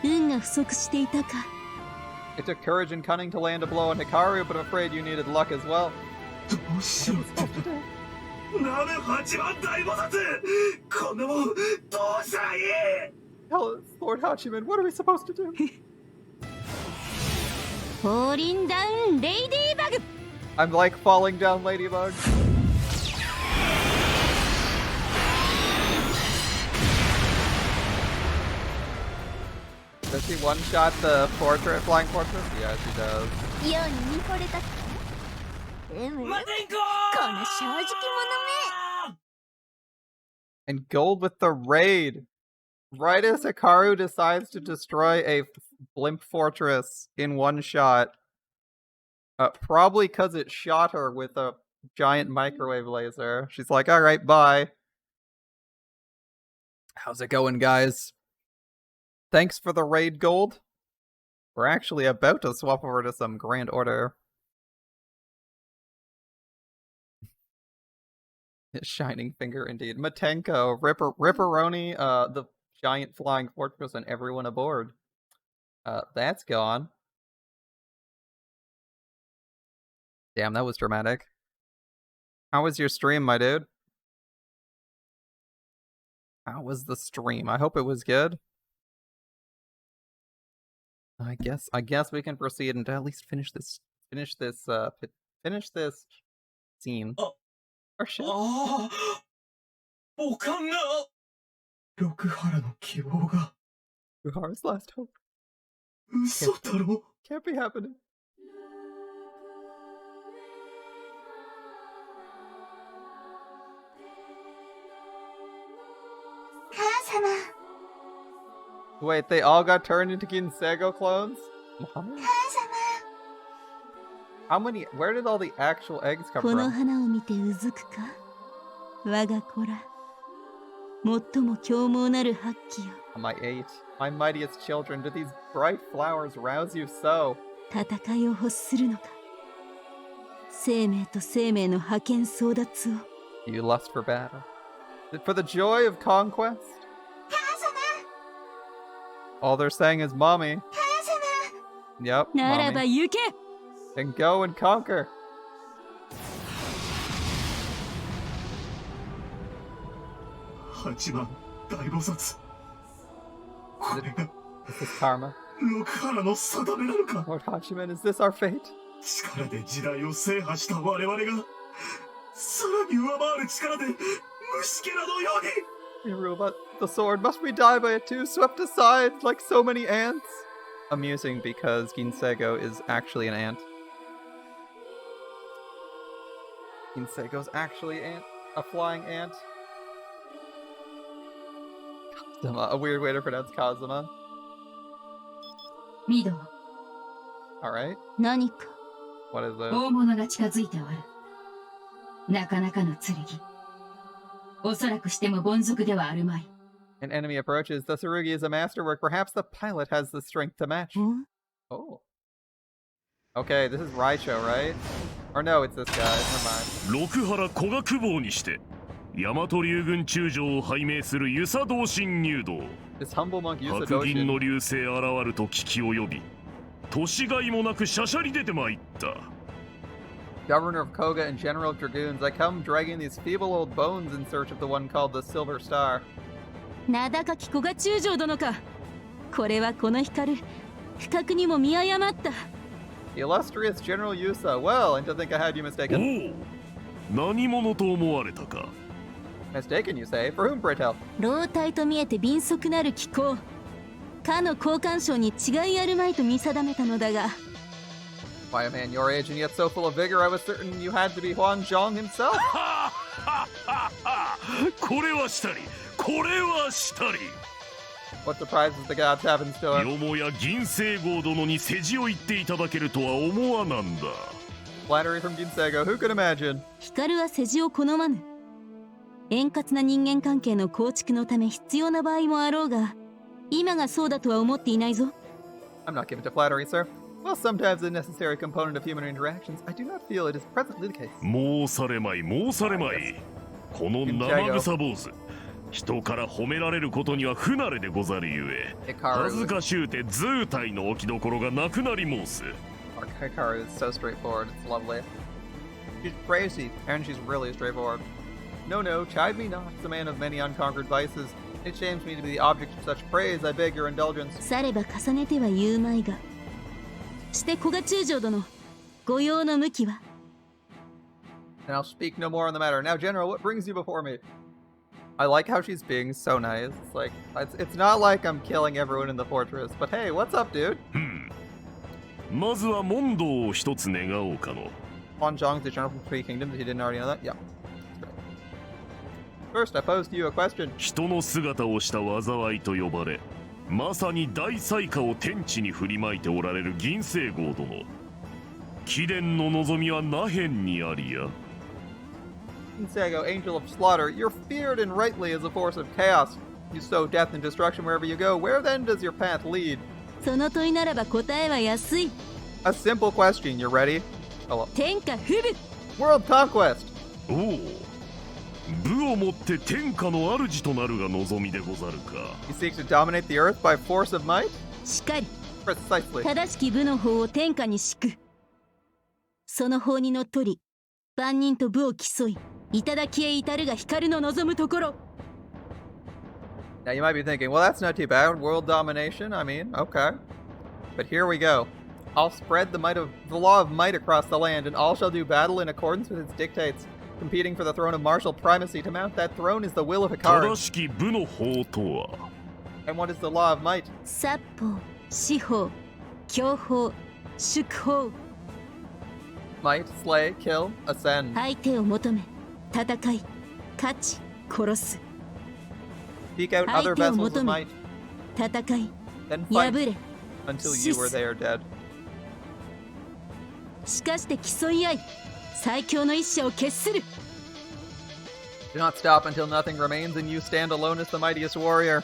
[SPEAKER 5] 運が不足していたか。
[SPEAKER 1] It took courage and cunning to land a blow on Hikaru, but I'm afraid you needed luck as well.
[SPEAKER 3] どうしようってなめ八番大菩薩。こんなもんどうしたらいい。
[SPEAKER 1] Hell, Lord Hachiman, what are we supposed to do?
[SPEAKER 5] フォーリンダウンレイディーバグ。
[SPEAKER 1] I'm like falling down Ladybug. Does she one-shot the fortress, flying fortress? Yeah, she does.
[SPEAKER 5] 世に見惚れた。でも、この
[SPEAKER 3] 魔天候。
[SPEAKER 5] 正直者
[SPEAKER 1] And gold with the raid. Right as Hikaru decides to destroy a blimp fortress in one shot. Probably because it shot her with a giant microwave laser. She's like, alright, bye. How's it going, guys? Thanks for the raid gold. We're actually about to swap over to some Grand Order. Shining finger indeed. Matenko, Ripperoni, the giant flying fortress, and everyone aboard. That's gone. Damn, that was dramatic. How was your stream, my dude? How was the stream? I hope it was good. I guess we can proceed and at least finish this scene.
[SPEAKER 3] Oh.
[SPEAKER 1] Or shit.
[SPEAKER 3] ああ、母艦が。六原の希望が。
[SPEAKER 1] Ruhar's last hope.
[SPEAKER 3] 嘘だろ。
[SPEAKER 1] Can't be happening.
[SPEAKER 2] 母様。
[SPEAKER 1] Wait, they all got turned into Ginsego clones? Mommy?
[SPEAKER 2] 母様。
[SPEAKER 1] How many? Where did all the actual eggs come
[SPEAKER 5] この
[SPEAKER 1] from?
[SPEAKER 5] 花を見てうずくか。我が子ら。最も凶猛なる発揮よ。
[SPEAKER 1] My eight, my mightiest children, do these bright flowers rouse you so?
[SPEAKER 5] 戦いを欲するのか。生命と生命の覇権争奪を。
[SPEAKER 1] You lust for battle. For the joy of conquest?
[SPEAKER 2] 母様。
[SPEAKER 1] All they're saying is mommy.
[SPEAKER 2] 母様。
[SPEAKER 1] Yep,
[SPEAKER 5] ならば
[SPEAKER 1] mommy.
[SPEAKER 5] 行け。
[SPEAKER 1] Then go and conquer.
[SPEAKER 3] 八番大菩薩。これが
[SPEAKER 1] Is this karma?
[SPEAKER 3] 六原の定めなのか。
[SPEAKER 1] Lord Hachiman, is this our fate?
[SPEAKER 3] 力で時代を制覇した我々が、さらに上回る力で虫けらのように。
[SPEAKER 1] Miru, but the sword, must we die by it too, swept aside like so many ants? Amusing because Ginsego is actually an ant. Ginsego's actually a flying ant. Kazuma, a weird way to pronounce Kazuma.
[SPEAKER 5] ミド、
[SPEAKER 1] Alright.
[SPEAKER 5] 何か
[SPEAKER 1] What is this?
[SPEAKER 2] 大物が近づいておる。なかなかの剣。おそらくしても凡俗ではあるまい。
[SPEAKER 1] An enemy approaches. The Tsurugi is a masterwork. Perhaps the pilot has the strength to match. Oh. Okay, this is Raicho, right? Or no, it's this guy. Never mind.
[SPEAKER 3] 六原古学坊にして大和竜軍中将を拝命する遊佐同心入道。
[SPEAKER 1] This humble monk Yusa
[SPEAKER 3] 白銀
[SPEAKER 1] Doshin.
[SPEAKER 3] の流星現ると聞き及び年がいもなくしゃしゃり出てまいった。
[SPEAKER 1] Governor of Koga and General of Dragoons, I come dragging these feeble old bones in search of the one called the Silver Star.
[SPEAKER 5] 名高き古賀中将殿か。これはこの光る不覚にも見誤った。
[SPEAKER 1] The illustrious General Yusa. Well, and to think I had you
[SPEAKER 3] お
[SPEAKER 1] mistaken.
[SPEAKER 3] お、何者と思われたか。
[SPEAKER 1] Mistaken, you say? For whom, pray tell?
[SPEAKER 5] 老体と見えて敏速なる気候。かの交換省に違いあるまいと見定めたのだが。
[SPEAKER 1] Why, a man your age and yet so full of vigor, I was certain you had to be Huan Zhong himself.
[SPEAKER 3] これはしたり、これはしたり。
[SPEAKER 1] What surprises the gods have in store?
[SPEAKER 3] よもや銀星号殿に世辞を言っていただけるとは思わなんだ。
[SPEAKER 1] Flattery from Ginsego, who could imagine?
[SPEAKER 5] 光は世辞を好まぬ。円滑な人間関係の構築のため必要な場合もあろうが、今がそうだとは思っていないぞ。
[SPEAKER 1] I'm not given to flattery, sir. While sometimes a necessary component of human interactions, I do not feel it is presently the case.
[SPEAKER 3] 申されまい、申されまい。この生臭坊主。人から褒められることには不慣れでござるゆえ、
[SPEAKER 1] Hikaru
[SPEAKER 3] 恥ずかしゅうて図体の置きどころがなくなり申す。
[SPEAKER 1] Hikaru is so straightforward, it's lovely. She's crazy, and she's really straightforward. No, no, chide me not, as a man of many unconquered vices. It shames me to be the object of such praise, I beg your indulgence.
[SPEAKER 5] されば重ねては言うまいが。して古賀中将殿、御用の向きは。
[SPEAKER 1] And I'll speak no more on the matter. Now, General, what brings you before me? I like how she's being so nice. It's like, it's not like I'm killing everyone in the fortress, but hey, what's up, dude?
[SPEAKER 3] まずは問答を一つ願おうかの。
[SPEAKER 1] Huan Zhong's the general from Three Kingdoms. He didn't already know that? Yeah. First, I pose to you a question.
[SPEAKER 3] 人の姿をした災いと呼ばれ、まさに大災禍を天地に振りまいておられる銀星号殿。貴殿の望みは那辺にありや。
[SPEAKER 1] Ginsego, angel of slaughter, you're feared and rightly as a force of chaos. You sow death and destruction wherever you go. Where then does your path lead?
[SPEAKER 5] その問いならば答えは安い。
[SPEAKER 1] A simple question. You ready? Hello.
[SPEAKER 5] 天下不武。
[SPEAKER 1] World conquest.
[SPEAKER 3] おお、武をもって天下の主となるが望みでござるか。
[SPEAKER 1] You seek to dominate the earth by force of might?
[SPEAKER 5] しかり、
[SPEAKER 1] Precisely.
[SPEAKER 5] 正しき武の法を天下に敷く。その法にのっとり、万人と武を競い、頂へ至るが光の望むところ。
[SPEAKER 1] Now you might be thinking, well, that's not too bad. World domination, I mean, okay. But here we go. I'll spread the law of might across the land, and all shall do battle in accordance with its dictates. Competing for the throne of martial primacy, to mount that throne is the will of
[SPEAKER 3] 正
[SPEAKER 1] Hikaru.
[SPEAKER 3] しき武の法とは。
[SPEAKER 1] And what is the law of might?
[SPEAKER 5] 殺法、司法、強法、祝法。
[SPEAKER 1] Might, slay, kill, ascend.
[SPEAKER 5] 相手を求め、戦い、勝ち、殺す。
[SPEAKER 1] Seek out other vessels of might,
[SPEAKER 5] 戦い、
[SPEAKER 1] then
[SPEAKER 5] 破
[SPEAKER 1] fight
[SPEAKER 5] れ。
[SPEAKER 1] until you were there dead.
[SPEAKER 5] しかして競い合い、最強の一者を決する。
[SPEAKER 1] Do not stop until nothing remains and you stand alone as the mightiest warrior.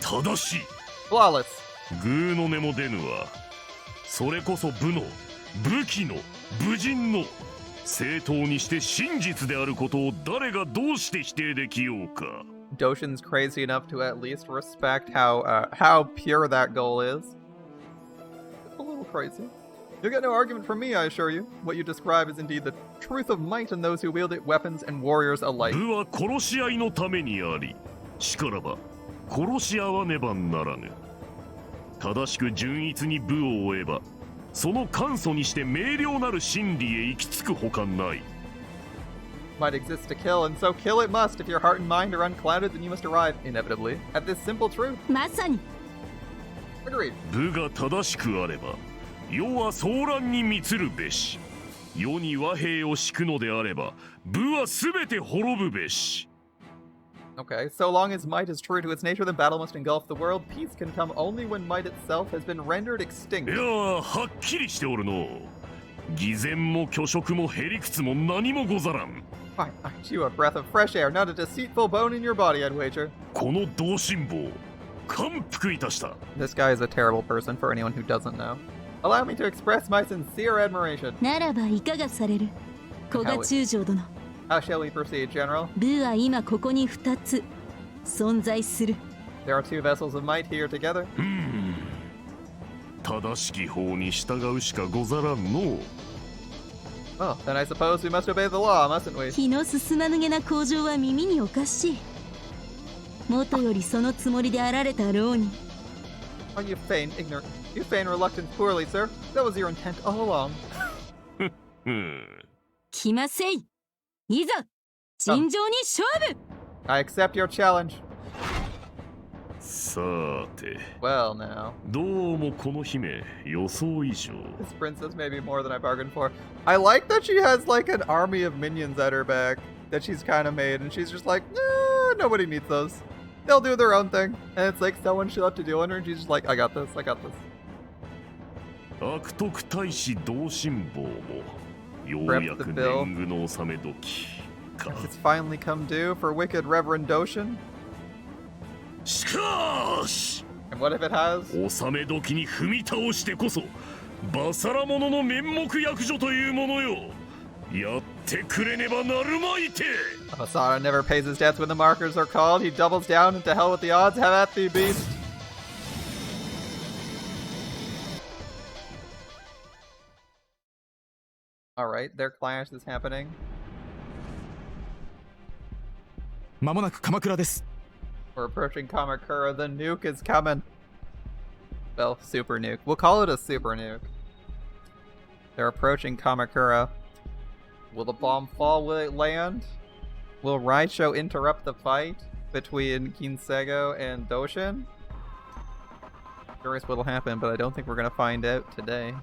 [SPEAKER 3] 正しい。
[SPEAKER 1] Flawless.
[SPEAKER 3] グーの音も出ぬわ。それこそ武の、武器の、武人の、正当にして真実であることを誰がどうして否定できようか。
[SPEAKER 1] Doshin's crazy enough to at least respect how pure that goal is. A little crazy. You'll get no argument from me, I assure you. What you describe is indeed the truth of might in those who wield it, weapons and warriors alike.
[SPEAKER 3] 武は殺し合いのためにあり、しからば殺し合わねばならぬ。正しく順一に武を追えば、その簡素にして明瞭なる真理へ行き着くほかない。
[SPEAKER 1] Might exists to kill, and so kill it must. If your heart and mind are unclouded, then you must arrive, inevitably, at this simple truth.
[SPEAKER 5] まさに。
[SPEAKER 1] Agreed.
[SPEAKER 3] 武が正しくあれば、世は騒乱に満つるべし。世に和平を敷くのであれば、武はすべて滅ぶべし。
[SPEAKER 1] Okay, so long as might is true to its nature, then battle must engulf the world. Peace can come only when might itself has been rendered
[SPEAKER 3] い
[SPEAKER 1] extinct.
[SPEAKER 3] やー、はっきりしておるの。偽善も虚飾もへりくつも何もござらん。
[SPEAKER 1] Fine, aren't you a breath of fresh air, not a deceitful bone in your body, I'd wager.
[SPEAKER 3] この同心棒、感服いたした。
[SPEAKER 1] This guy is a terrible person for anyone who doesn't know. Allow me to express my sincere admiration.
[SPEAKER 6] ならばいかがされる古賀中将殿。
[SPEAKER 1] How shall we proceed, General?
[SPEAKER 6] 部は今ここに2つ存在する。
[SPEAKER 1] There are two vessels of might here together.
[SPEAKER 3] 正しき法に従うしかござらんの。
[SPEAKER 1] Oh, then I suppose we must obey the law, mustn't we?
[SPEAKER 6] 気の進まぬげな口上は耳におかしい。元よりそのつもりであられたろうに。
[SPEAKER 1] Oh, you feign ignorant. You feign reluctance poorly, sir. That was your intent all along.
[SPEAKER 6] 来ませい。いざ尋常に勝負。
[SPEAKER 1] I accept your challenge.
[SPEAKER 3] さて、
[SPEAKER 1] Well, now.
[SPEAKER 3] どうもこの姫、予想以上。
[SPEAKER 1] This princess may be more than I bargained for. I like that she has like an army of minions at her back that she's kind of made, and she's just like, nobody needs those. They'll do their own thing. And it's like someone she'll have to deal with her, and she's just like, I got this, I got this.
[SPEAKER 3] 悪徳大使同心棒も、ようやく年貢の納め時か。
[SPEAKER 1] It's finally come due for wicked Reverend Doshin.
[SPEAKER 3] しかし
[SPEAKER 1] And what if it has?
[SPEAKER 3] 納め時に踏み倒してこそバサラ者の面目役所というものよ。やってくれねばなるまいて。
[SPEAKER 1] Asada never pays his debts when the markers are called. He doubles down into hell with the odds. Have at thee, beast. Alright, their clash is happening.
[SPEAKER 7] まもなく鎌倉です。
[SPEAKER 1] We're approaching Kamakura. The nuke is coming. Well, super nuke. We'll call it a super nuke. They're approaching Kamakura. Will the bomb fall? Will it land? Will Raicho interrupt the fight between Kinsego and Doshin? Curious what'll happen, but I don't think we're gonna find out today.